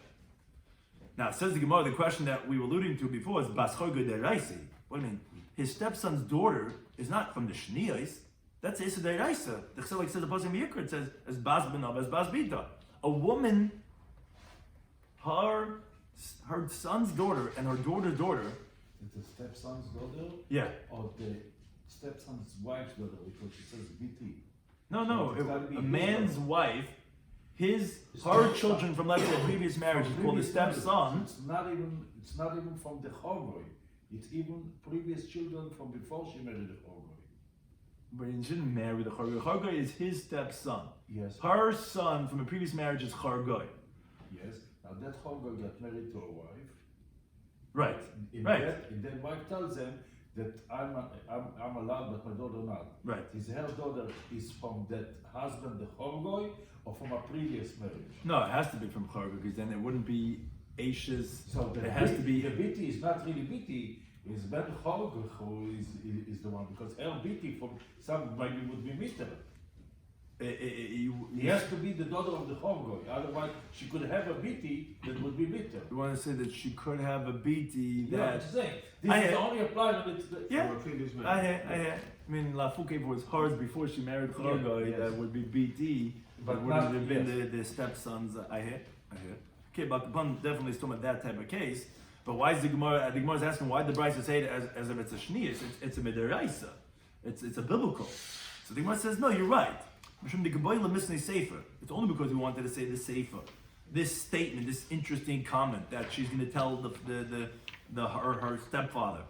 Now, says the Gemara, the question that we were alluding to before is Bas Chorgoy Deraisi. What do you mean? His stepson's daughter is not from the Shniyos. That's Issa Deraisa. The Chselik says the Pasuk Yikra, it says as Bas B'na, as Bas Bita. A woman, her son's daughter and her daughter's daughter. It's the stepson's daughter? Yeah. Or the stepson's wife's daughter, because she says BT. No. A man's wife, her children from let's say a previous marriage is called the stepson. It's not even from the Chorgoy. It's even previous children from before she married the Chorgoy. But he shouldn't marry the Chorgoy. Chorgoy is his stepson. Yes. Her son from a previous marriage is Chorgoy. Yes. Now that Chorgoy got married to a wife. Right. And then wife tells them that I'm allowed, but my daughter not. Right. Is her daughter is from that husband, the Chorgoy, or from a previous marriage? No, it has to be from Chorgoy because then it wouldn't be Aisha's. So it has to be. The Biti is not really Biti. It's Ben Chorgoy who is the one, because her Biti from some maybe would be Mitter. He has to be the daughter of the Chorgoy. Otherwise, she could have a Biti that would be Mitter. You want to say that she could have a BT Yeah, that. I'm saying. This is only applied when it's the. Yeah. Or a previous I marriage. hear. I mean, La Fouke was hers before she married Chorgoy. yes. That would be BT. But But wouldn't not- have been yes. the stepsons. I hear. Okay, but the Bun definitely is talking about that type of case. But why is the Gemara? The Gemara is asking why the Brisa say it as if it's a shnius. It's a midiraisa. It's a biblical. So the Gemara says no, you're right. It's only because we wanted to say the sefer. This statement, this interesting comment that she's going to tell her stepfather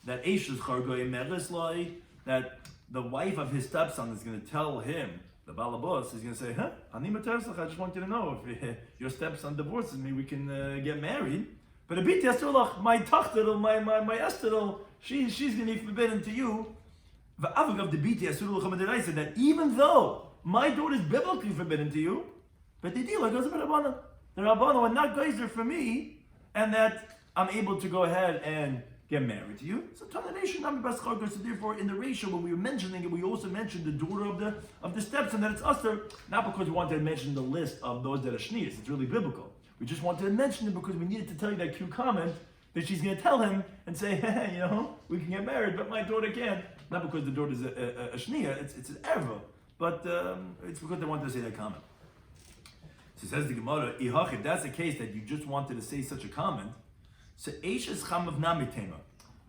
that Eisha's Chargoy Meresloi, that the wife of his stepson is going to tell him, the balabos is going to say, huh? Ani Matersach, I just want you to know if your stepson divorces me, we can get married. But a bit Yasrulach, my Tachtadil, my Estadil, she's going to be forbidden to you. That even though my daughter is biblically forbidden to you, but the deal goes with Rabbanan. The Rabbanan are not geyser for me, and that I'm able to go ahead and get married to you. So therefore, in the ratio when we were mentioning it, we also mentioned the daughter of the stepson, that it's usher, not because we wanted to mention the list of those that are shnias. It's really biblical. We just wanted to mention it because we needed to tell you that cute comment that she's going to tell him and say, hey, we can get married, but my daughter can't. Not because the daughter's a shnia, it's an erva, but it's because they wanted to say that comment. So says the Gemara, if that's the case that you just wanted to say such a comment, so Eishes Chamav Namitema,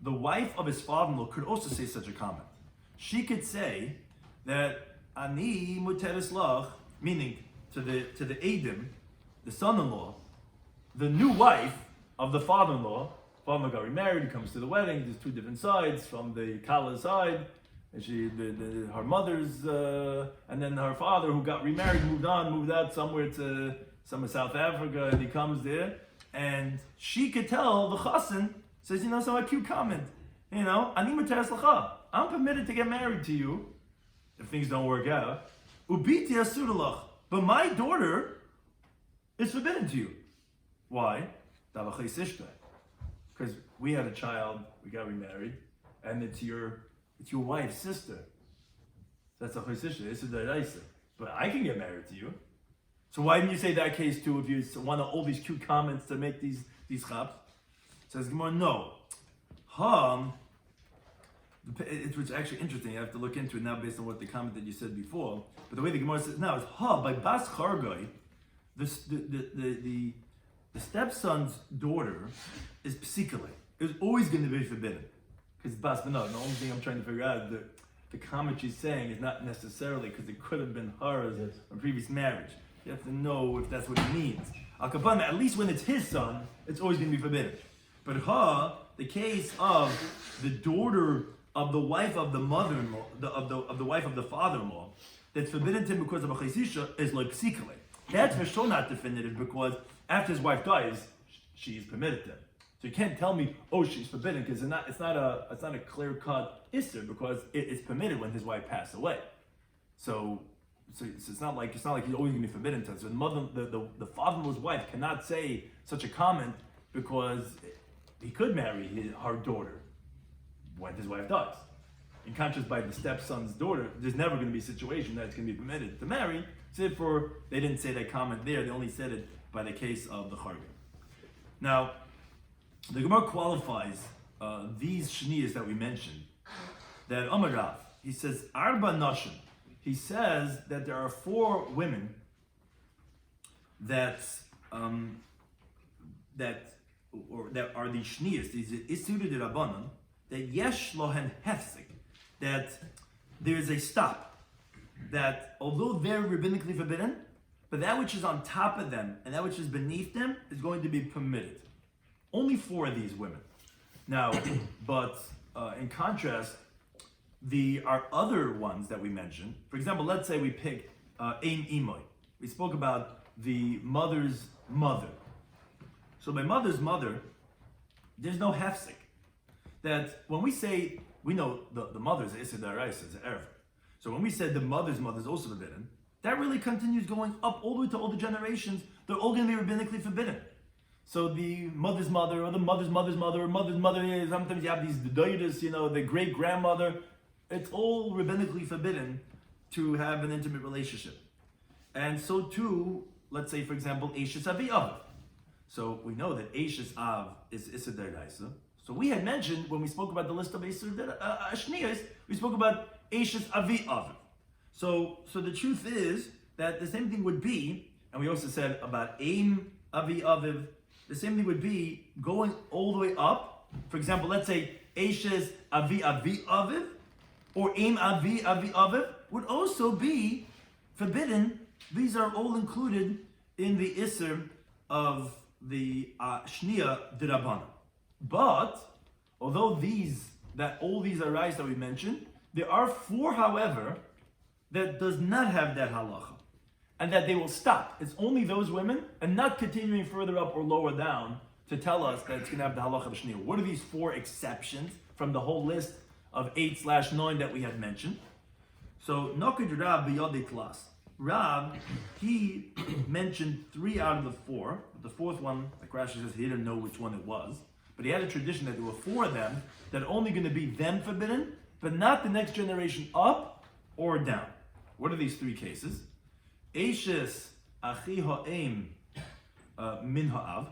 the wife of his father-in-law, could also say such a comment. She could say that Ani Muteres Lach, meaning to the Edim, the son-in-law, the new wife of the father-in-law. Father got remarried, he comes to the wedding, there's two different sides, from the Kala side, and her mother's, and then her father who got remarried, moved out somewhere to South Africa, and he comes there, and she could tell the chassan, says, so a cute comment, Ani Materes Lacha, I'm permitted to get married to you, if things don't work out, Ubiti Asudalach, but my daughter is forbidden to you. Why? Because we had a child, we got remarried, and it's your wife's sister. That's a chesisha. It's a deraisa. But I can get married to you. So why didn't you say that case too? If you want all these cute comments to make these chaps, says Gemara, no. It's actually interesting. You have to look into it now based on what the comment that you said before. But the way the Gemara says now is by Bas Chargoy, the stepson's daughter is psikale. It's always going to be forbidden. Because Bas Benot, the only thing I'm trying to figure out is the comment she's saying is not necessarily because it could have been hers from previous marriage. You have to know if that's what it means. Al Kapana, at least when it's his son, it's always going to be forbidden. But the case of the daughter of the wife of the mother-in-law, of the wife of the father-in-law, that's forbidden to him because of a chesisha is like psikale. That's for sure not definitive because after his wife dies, she is permitted to him. So you can't tell me, she's forbidden, because it's not a clear-cut issur because it's permitted when his wife passed away. So it's not like he's always going to be forbidden to him. So the father-in-law's wife cannot say such a comment because he could marry her daughter when his wife dies. In contrast, by the stepson's daughter, there's never going to be a situation that it's going to be permitted to marry. Except for they didn't say that comment there; they only said it by the case of the charga. Now, the Gemara qualifies these shniyas that we mentioned. That Amarav, he says arba nashim. He says that there are 4 women that are the shniyas, these isuru de rabbanan, that yesh lohen hefsek, that there is a stop. That although they're rabbinically forbidden, but that which is on top of them and that which is beneath them is going to be permitted. Only 4 of these women. Now, but in contrast, our other ones that we mentioned, for example, let's say we pick Ein Imoy. We spoke about the mother's mother. So by mother's mother, there's no hefsek. That when we say we know the mother's Issa Daraisa is Erev. So when we said the mother's mother is also forbidden, that really continues going up all the way to all the generations. They're all going to be rabbinically forbidden. So the mother's mother, or the mother's mother's mother, or mother's mother, sometimes you have these doidas, the great grandmother. It's all rabbinically forbidden to have an intimate relationship. And so too, let's say for example, Eishes Avi Av. So we know that Eishes Av is Issa Daraisa. So we had mentioned when we spoke about the list of Eishes Ashniyas, we spoke about Eishes Avi Av. So the truth is that the same thing would be, and we also said about Aim Avi Aviv, the same thing would be going all the way up. For example, let's say Eishes Avi Avi Aviv, or Aim Avi Avi Aviv would also be forbidden. These are all included in the Isser of the Shniya Dirabana. But although all these are rights that we mentioned, there are 4, however, that does not have that halacha, and that they will stop. It's only those women, and not continuing further up or lower down to tell us that it's going to have the halacha of Shniya. What are these 4 exceptions from the whole list of 8/9 that we had mentioned? So Nokid Rab b'yadei klas. Rab, he mentioned 3 out of the 4. The 4th one, like Rashi says, he didn't know which one it was. But he had a tradition that there were 4 of them that are only going to be them forbidden, but not the next generation up or down. What are these 3 cases? Eishes achi ha'em min ha'av.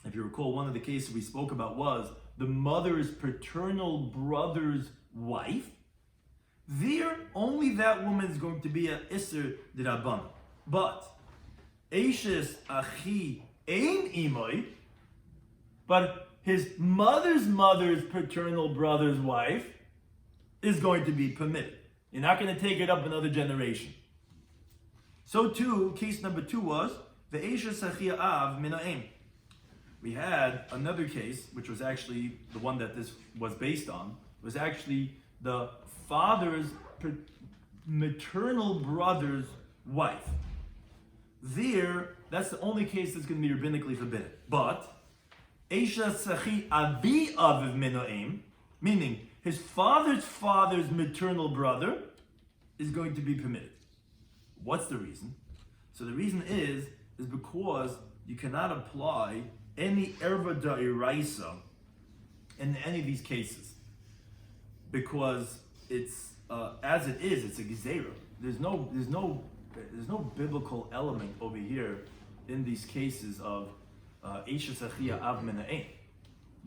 If you recall, one of the cases we spoke about was the mother's paternal brother's wife. There, only that woman is going to be a Isser D'Rabbanan. But Eishes achi ein imoi, but his mother's paternal brother's wife is going to be permitted. You're not going to take it up another generation. So too, case number 2 was the Eishes achi av min ha'em. We had another case, which was actually the one that this was based on, was actually the father's maternal brother's wife. There, that's the only case that's going to be rabbinically forbidden. But Eishes achi avi aviv min ha'em, meaning his father's maternal brother is going to be permitted. What's the reason? So the reason is because you cannot apply any erva da'iraisa in any of these cases, because it's as it is, it's a gezerah. There's no biblical element over here in these cases of Eishes achi av min ha'em.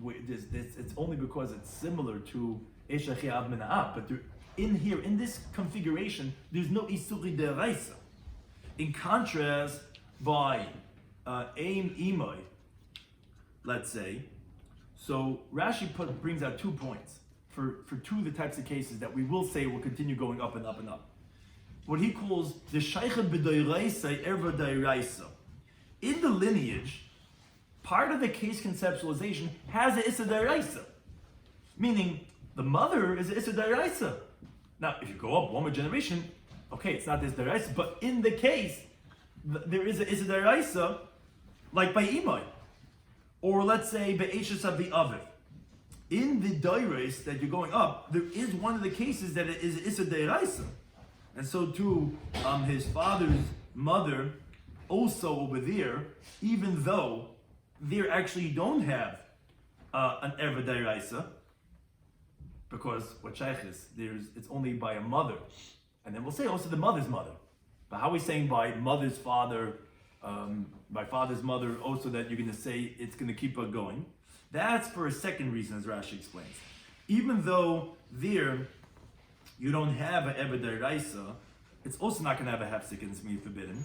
It's only because it's similar to Eishes achi av min ha'av, but in this configuration, there's no isuri deraisa. In contrast, by aim imoi, let's say, so Rashi brings out 2 points for 2 of the types of cases that we will say will continue going up and up and up. What he calls the shaycha b'doiraisa erva doiraisa. In the lineage, part of the case conceptualization has a issa doiraisa, meaning the mother is a issa doiraisa. Now, if you go up 1 more generation, okay, it's not this doiraisa, but in the case, there is a issa doiraisa, like by imoi, or let's say be'eshes avi aviv. In the doirais that you're going up, there is one of the cases that it is issa doiraisa, and so too, his father's mother, also over there, even though there actually don't have an erva doiraisa, because what shaykh is, it's only by a mother. And then we'll say also the mother's mother. But how are we saying by mother's father, by father's mother, also that you're going to say it's going to keep on going? That's for a second reason, as Rashi explains. Even though there you don't have an Eved Deraisa, it's also not going to have a hefsek and it's going to be forbidden.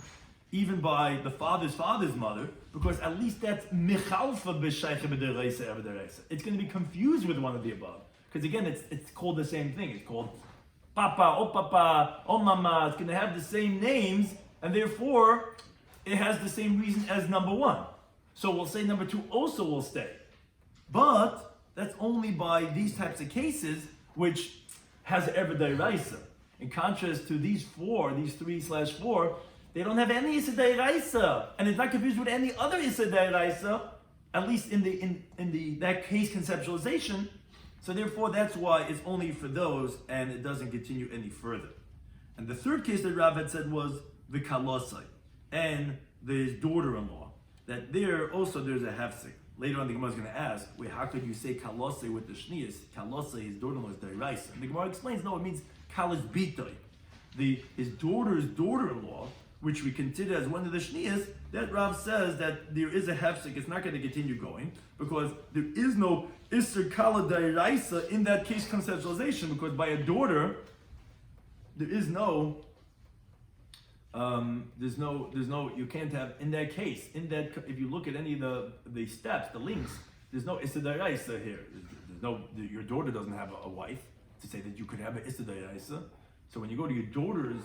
Even by the father's mother, because at least that's michalfa b'shaycha b'deraisa Eved Deraisa. It's going to be confused with one of the above. Because again, it's called the same thing. It's called Papa, oh Mama. It's going to have the same names, and therefore it has the same reason as number 1. So we'll say number 2 also will stay. But that's only by these types of cases, which has Eved Deraisa. In contrast to these 3/4, they don't have any Issa Deraisa, and it's not confused with any other Issa Deraisa, at least in that case conceptualization. So therefore, that's why it's only for those, and it doesn't continue any further. And the third case that Rav had said was the kalosai, and his daughter-in-law. That there also there's a hefsek. Later on, the Gemara is going to ask, wait, how could you say kalosai with the shnias? Kalosai, his daughter-in-law, is deraisa. And the Gemara explains, no, it means kalas bitoi. His daughter's daughter-in-law, which we consider as one of the shnias, that Rav says that there is a hefsek, it's not going to continue going, because there is no isser kala deraisa in that case conceptualization, because by a daughter, there is no, you can't have, in that case, if you look at any of the steps, the links, there's no isser deraisa here. There's no, your daughter doesn't have a wife to say that you could have an isser deraisa. So when you go to your daughter's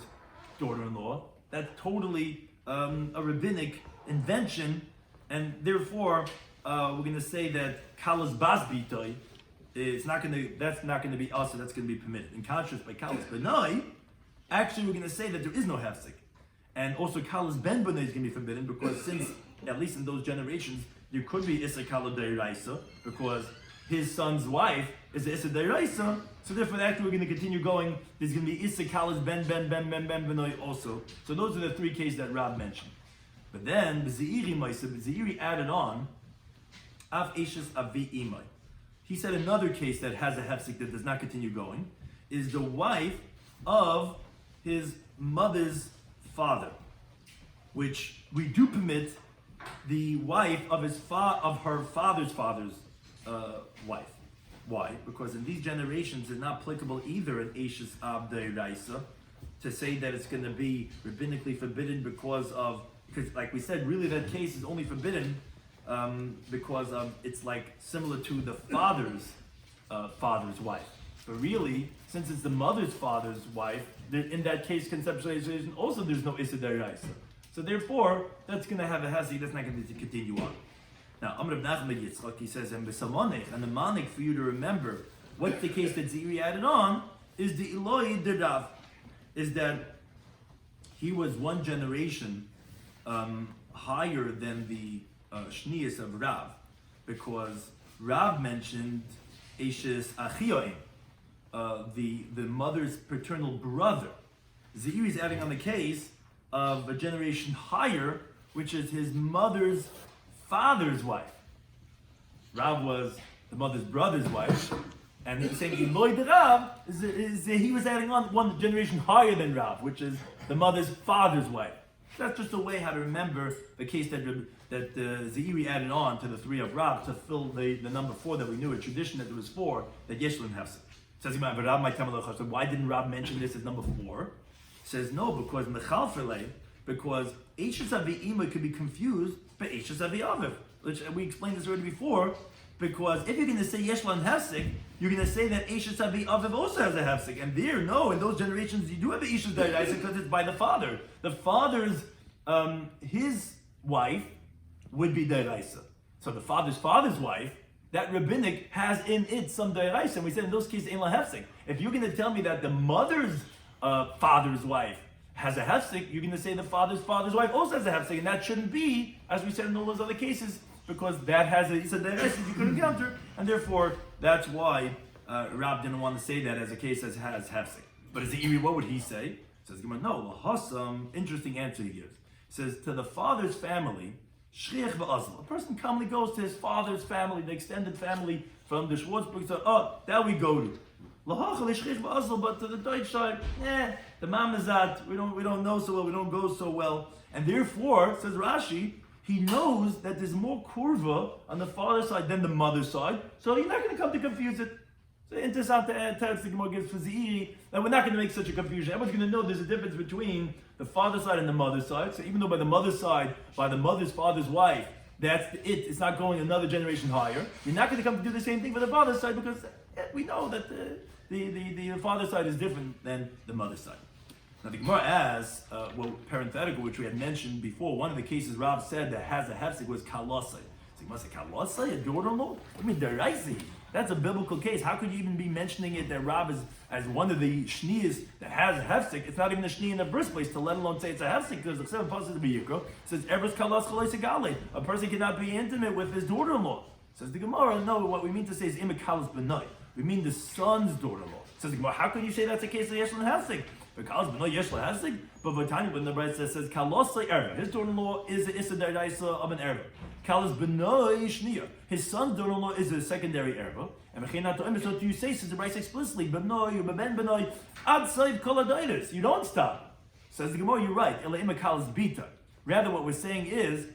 daughter-in-law, that's totally a rabbinic invention, and therefore we're going to say that kalas bas bitoi is that's not going to be also, that's going to be permitted. In contrast, by kalas benai, actually we're going to say that there is no hefsek, and also kalas ben benai is going to be forbidden, because since at least in those generations there could be issa kala deiraisa, because his son's wife is the issa deiraisa. So therefore, actually, we're going to continue going. There's going to be issa kalas ben benoi also. So those are the three cases that Rab mentioned. But then the Zeiri added on af eshes avi imai. He said another case that has a hefsek that does not continue going is the wife of his mother's father, which we do permit the wife of her father's wife. Why? Because in these generations, it's not applicable either in Eishes Ab Deiraisa to say that it's going to be rabbinically forbidden because, like we said, really that case is only forbidden because it's like similar to the father's wife. But really, since it's the mother's father's wife, in that case conceptualization also there's no Issa Deiraisa. So therefore, that's going to have a hasi, that's not going to continue on. Now, Amr ibn Nachman Yitzchak, he says, and the manik for you to remember, what's the case that Ziri added on, is the Eloi de Rav, is that he was one generation higher than the Shnias of Rav, because Rav mentioned Eshes Achioim, the mother's paternal brother. Ziri is adding on the case of a generation higher, which is his mother's father's wife. Rav was the mother's brother's wife, and he's saying Eloi de Rav he was adding on one generation higher than Rav, which is the mother's father's wife. That's just a way how to remember the case that Zeiri added on to the three of Rav to fill the number 4 that we knew, a tradition that there was 4 that Yeshlin Hefsek. Says so why didn't Rav mention this as number 4? Says no, because Mechalfele, because Eishes Avi Ima could be confused by Eishes Avi Aviv, which we explained this already before, because if you're going to say Yeshlan Hefsek, you're going to say that Eishes Avi Aviv also has a Hefsek, and in those generations you do have the Eishes Daraisa because it's by the father. The father's, his wife would be Daraisa. So the father's wife, that rabbinic has in it some Daraisa, and we said in those cases, Ein La Hefsek. If you're going to tell me that the mother's father's wife has a hefsek, you're going to say the father's wife also has a hefsek, and that shouldn't be, as we said in all those other cases, because that has a derech you could encounter, and therefore that's why Rab didn't want to say that as a case as has hefsek. But as the Iri, what would he say? Says no, lahasam. Interesting answer he gives. He says to the father's family, shriach v'azl. A person commonly goes to his father's family, the extended family from the Schwartzberg. So that we go to. But to the Deutsch side, the mamazat, we don't know so well, we don't go so well. And therefore, says Rashi, he knows that there's more kurva on the father's side than the mother's side, so you're not going to come to confuse it. So interessant teretz the Gemara gives for Zeiri, that we're not going to make such a confusion. Everyone's going to know there's a difference between the father's side and the mother's side. So even though by the mother's side, by the mother's father's wife, it's not going another generation higher, you're not going to come to do the same thing for the father's side, because we know that the father's side is different than the mother's side. Now the Gemara asks, parenthetical, which we had mentioned before, one of the cases Rav said that has a hefsek was kalasai. So you must say, kalasai, a daughter-in-law? I mean, deraisi. That's a biblical case. How could you even be mentioning it that Rav is as one of the shnias that has a hefsek? It's not even a shni in the first place, to let alone say it's a hefsek, because the 7 pasuk of Yikro says, Eres kalas chalei segale. A person cannot be intimate with his daughter-in-law. Says the Gemara, no, what we mean to say is imikalas benai. We mean the son's daughter-in-law. Says the Gemara, how can you say that's the case of Yesh L'Hesig? Because B'no Yesh L'Hesig, but V'tanya, when the Bride says Kalosai Erva, his daughter-in-law is the Issa D'Araisa of an Erva. Kalas B'no Shniya, his son's daughter-in-law is a secondary Erva. And so you say, says the Bride explicitly, B'no, B'ben B'no, Ad Saiv Kol Adaitis. You don't stop. Says the Gemara, you're right. Ela Ima Kalas Bita. Rather, what we're saying is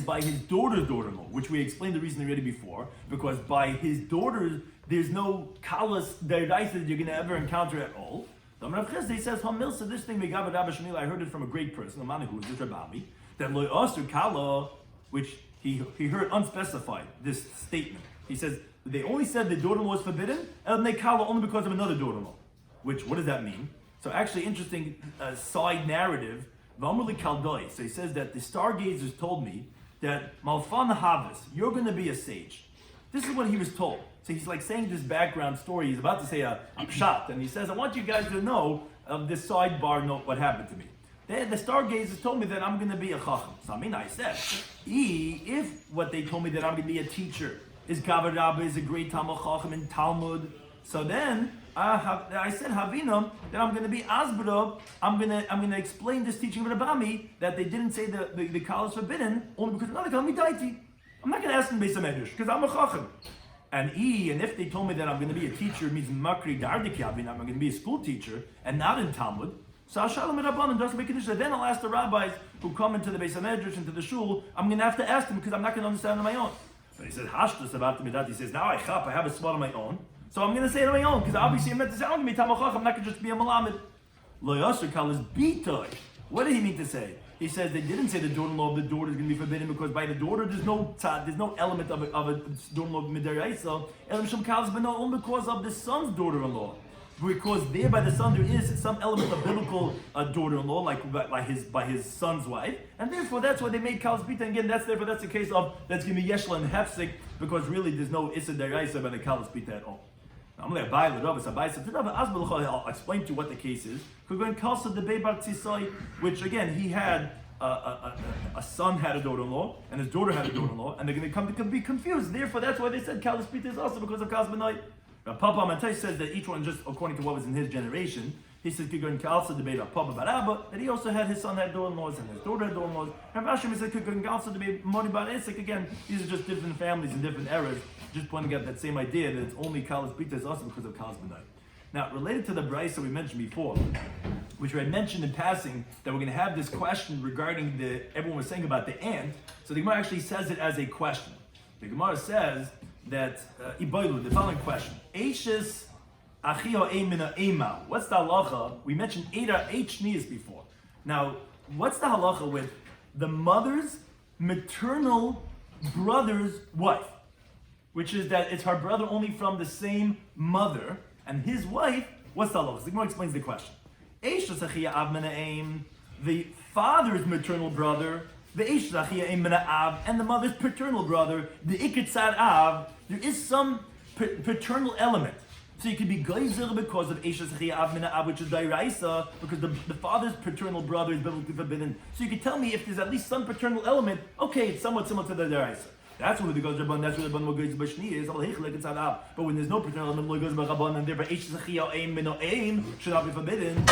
by his daughter's daughter-in-law, which we explained the reason already before, because by his daughter's, there's no kalas d'oraisa that you're going to ever encounter at all. The Rav Chesed says, "Hamilsa, this thing megaber Rabbi Shloimy, I heard it from a great person, a man who was this Rabbi, that lo aser kala, which he heard unspecified. This statement, he says they only said the daughter-in-law is forbidden, and they kala only because of another daughter-in-law. Which what does that mean? So actually, interesting side narrative. V'amrli kaldoi. So he says that the stargazers told me that malfan havis, you're going to be a sage. This is what he was told. So he's like saying this background story. He's about to say a pshat, and he says, I want you guys to know of this sidebar note what happened to me. The stargazers told me that I'm going to be a chacham. So I said, if what they told me that I'm going to be a teacher is Kavod Rabba, is a great Talmud Chacham in Talmud, so then I said Havinam that I'm going to be Asbara. I'm going to explain this teaching of Rabami that they didn't say the kal is forbidden only because another kal midaiti. I'm not going to ask them Beis Hamedrash because I'm a chacham. And if they told me that I'm going to be a teacher, it means makri dardiki Havin. I'm going to be a school teacher and not in Talmud. So Hashalom Rabbanan doesn't make a decision. Then I'll ask the rabbis who come into the Beis Hamedrash, into the shul. I'm going to have to ask them because I'm not going to understand on my own. But he says Hashtus about the midat. He says now I have a spot on my own. So I'm going to say it on my own, because obviously I'm meant to say, I'm going to be Tamachach, I'm not going to just be a Malamed. Lo Yasser Kal is Bitoy. What did he mean to say? He says they didn't say the daughter-in-law of the daughter is going to be forbidden, because by the daughter there's no element of a daughter-in-law of Midaraisa. Elam Shem Kal is Beno, only because of the son's daughter-in-law. Because there by the son there is some element of biblical daughter-in-law, like by his son's wife, and therefore that's why they made Kal's Bita. And again, that's the case of that's going to be Yeshla and Hefsik, because really there's no Issa Deraisa by the Kal's Bita at all. I'll explain to you what the case is. Which again, he had a son had a daughter-in-law, and his daughter had a daughter-in-law, and they're going to be confused. Therefore, that's why they said Kalas Pita is also because of Kalas Benai. Now, Papa Mantai says that each one just according to what was in his generation. He says Kigun Kalsa debate of Papa Barabba, that he also had his son had daughter-in-laws and his daughter had daughter-in-laws. And Rashim said Kigun Kalsa debate Mori Bar Esek. Again, these are just different families and different eras. Just pointing out that same idea that it's only Kalas Pita is also because of Kalas Benai. Now, related to the Brisa we mentioned before, which I mentioned in passing, that we're going to have this question regarding everyone was saying about the ant. So the Gemara actually says it as a question. The Gemara says that the following question: Eishes achio emina ema. What's the halacha? We mentioned eight shnias before. Now, what's the halacha with the mother's maternal brother's wife? Which is that it's her brother only from the same mother, and his wife, what's the halacha? The Gemara explains the question. The father's maternal brother, and the mother's paternal brother, the iketzad av, there is some paternal element. So you could be geyser because of Eishes Achia Av Mina Av, which is Dairaisa, because the father's paternal brother is biblically forbidden. So you could tell me if there's at least some paternal element, okay, it's somewhat similar to the Dairaisa. That's where the goes Rabban, that's where the Rabban goes by Shni is, but when there's no paternal element, goes by Rabban, and therefore Eishes Achia Aim Mino Aim should not be forbidden.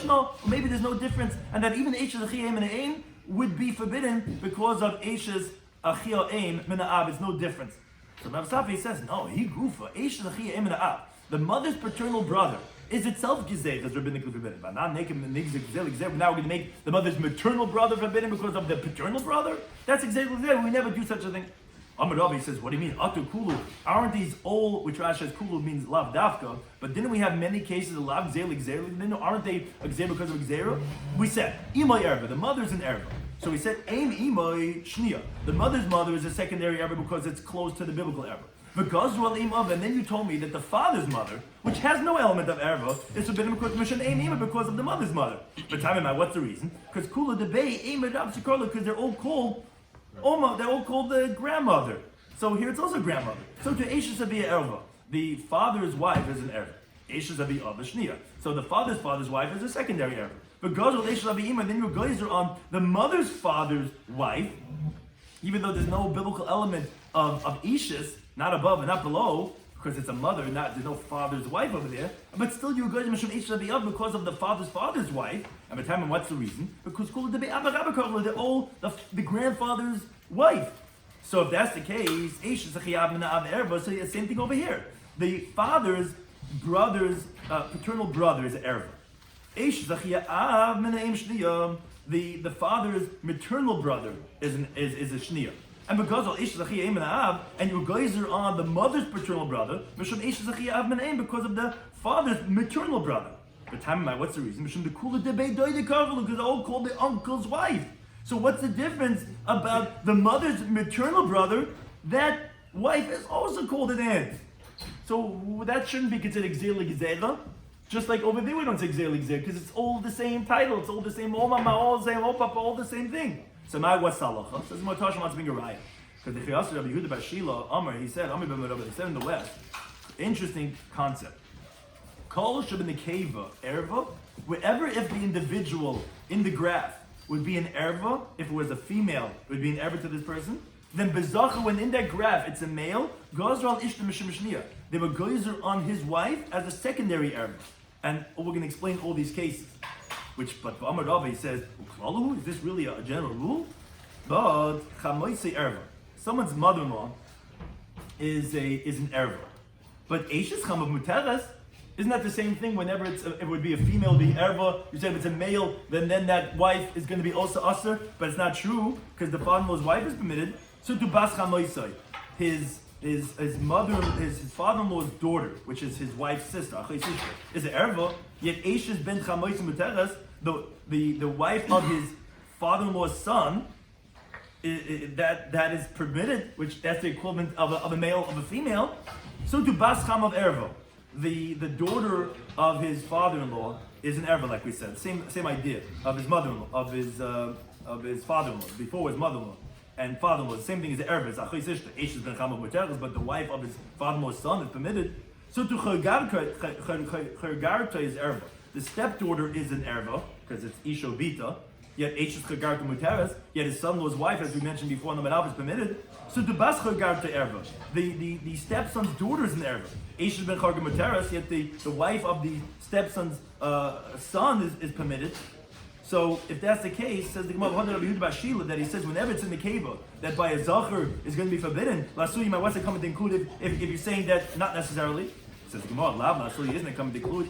Or maybe there's no difference, and that even Eishes Achia Aim Mino Aim would be forbidden because of Eishes Achia Aim Mino Av. It's no difference. So Rav Safi says, no, he gufa, Eishes Achia Aim Mino Av. The mother's paternal brother is itself gizeh as rabbinically forbidden. But now we're going to make the mother's maternal brother forbidden because of the paternal brother? That's exactly gizeh. We never do such a thing. Amar Ravi says, what do you mean? Atu kulu. Aren't these all, which Rashi says kulu means lav dafka, but didn't we have many cases of lav gzeh l'gzeh? Aren't they a gzeh because of gzeh? We said, imay erva, the mother's an erva. So we said, aim imay shnia. The mother's mother is a secondary erva because it's close to the biblical erva. Because and then you told me that the father's mother, which has no element of erva, is forbidden because mission aim ima because of the mother's mother. But what's the reason? Because kula debay aim because they're all called Oma, they're all called the grandmother. So here it's also grandmother. So to Eishes Avi erva, the father's wife is an erva. Eishes Avi Ava Shnia. So the father's wife is a secondary erva. But goes with Eishes Avi Ima, then your guys are on the mother's father's wife, even though there's no biblical element of Eishes, not above and not below, because it's a mother, there's no father's wife over there. But still, you go to Mishum Eish Rabbi because of the father's wife. And by the time, what's the reason? Because they're all the grandfather's wife. So if that's the case, Eish is a Chiyav Min Ha'av Erva. So the same thing over here. The father's brother's paternal brother is an erva. Eish is a Chiyav Min Ha'im Shniyah. The father's maternal brother is a shniyah. And because of Eish Zachiya Min Ha'av, and your guys are on the mother's paternal brother, Mishum Eish Zachiya Av Min Ha'im, because of the father's maternal brother. But time what's the reason? Mishum the Kula Debei Doide Karvalu, because they're all called the uncle's wife. So what's the difference about the mother's maternal brother? That wife is also called an aunt. So that shouldn't be considered Gzela Gzela. Just like over there we don't say Gzela Gzela, because it's all the same title, it's all the same Mama, all the same Papa, all the same thing. So now what's halacha? Says Motasha wants to bring a raya. Because the Chiyasar Rabbi Yehuda Bar Shila, Amr, he said in the West, interesting concept. Kol Shabin the Keva, Erva, wherever if the individual in the graph would be an Erva, if it was a female, it would be an Erva to this person, then Bezacha, when in that graph it's a male, Gazral Ishta Mishim Mishniya. They were Gozer on his wife as a secondary Erva. And we're going to explain all these cases. But for Amar Rava, he says, is this really a general rule? But Chamoisei Erva, someone's mother-in-law is an Erva. But Eishes Chamav Muteres, isn't that the same thing? Whenever it would be a female, be Erva. You said if it's a male, then that wife is going to be also Aser, but it's not true because the father-in-law's wife is permitted. So to Bas Chamoisei, his father-in-law's daughter, which is his wife's sister, is an erva. Yet Eishes ben Chamois Muteres, the wife of his father-in-law's son, that is permitted, which that's the equivalent of a male of a female. So to Bas Cham of erva, the daughter of his father-in-law is an erva, like we said. Same idea of his mother-in-law, of his father-in-law before his mother-in-law. And father-in-law, the same thing as the erva. But the wife of his father-in-law's son is permitted. So to Chergarta is erva. The stepdaughter is an erva because it's Isho Bita. Yet Eish is Chergarta Muteres. Yet his son-in-law's wife, as we mentioned before, in the Menav is permitted. So to Bas Chergarta erva. The stepson's daughter is an erva. Eish is ben Chergarta Muteres. Yet the wife of the stepson's son is permitted. So if that's the case, says the Gemara Rabbi Yehuda Bar Shila, that he says whenever it's in the keva that by a zacher is going to be forbidden, lasuyim, what's it coming to include if you're saying that not necessarily? Says the Gemara, lav lasuyim isn't it coming to include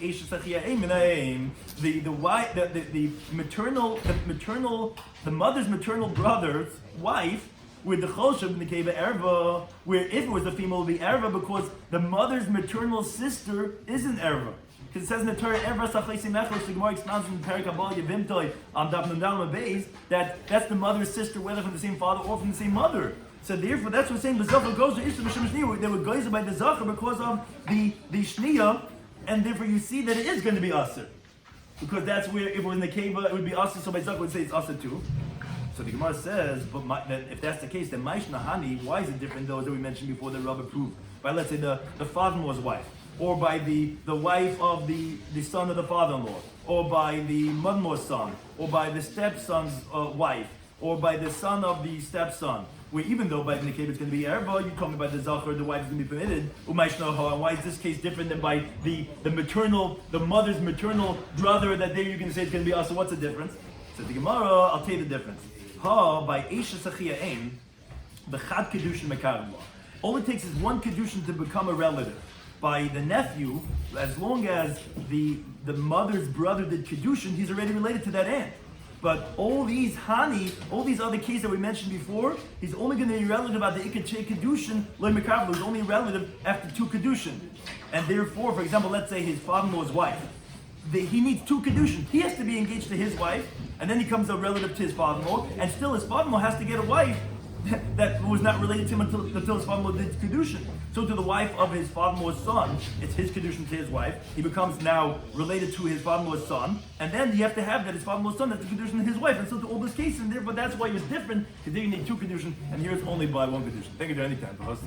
the mother's maternal brother's wife with the choshev in the keva erva, where if it was a female it would be erva because the mother's maternal sister is an erva. Because it says in the Torah, the Gemara expounds in the Perek Kabbalah Yevimtoi on Daf Yomi that's the mother's sister, whether from the same father or from the same mother. So therefore, that's what we're saying. The Zachar goes to Ishta Mishim Shniya. They were gozer by the Zachar because of the Shniya, and therefore you see that it is going to be Aser. Because that's where, if it was in the Keva, it would be Aser, so by Zachar would say it's Aser too. So the Gemara says, that if that's the case, then Maish Nahani, why is it different those that we mentioned before that Rabbi proved? By, let's say, the father-in-law's wife, or by the wife of the son of the father-in-law, or by the mother-in-law's son, or by the stepson's wife, or by the son of the stepson. Where even though by the case it's going to be erba, you're talking about the zachar, the wife is going to be permitted. Why is this case different than by the mother's maternal brother that there you're going to say it's going to be us? So what's the difference? So the Gemara, I'll tell you the difference. By Eisha Sachia Ein, the Chad Kedushin Mekarabah. All it takes is one Kedushin to become a relative. By the nephew, as long as the mother's brother did Kedushin, he's already related to that aunt. But all these other cases that we mentioned before, he's only going to be relative about the Ikach Kedushin, Loy Mekarabah, he's only relative after two Kedushin. And therefore, for example, let's say his father-in-law's wife. He needs two Kedushin. He has to be engaged to his wife, and then he becomes a relative to his father-in-law, and still his father-in-law has to get a wife that was not related to him until his father-in-law did Kedushin. So to the wife of his father-in-law's son, it's his Kedushin to his wife. He becomes now related to his father-in-law's son, and then you have to have that his father-in-law's son has the Kedushin to his wife. And so to all those cases, and therefore that's why it was different, because there you need two Kedushin, and here it's only by one Kedushin. Thank you for any time for us.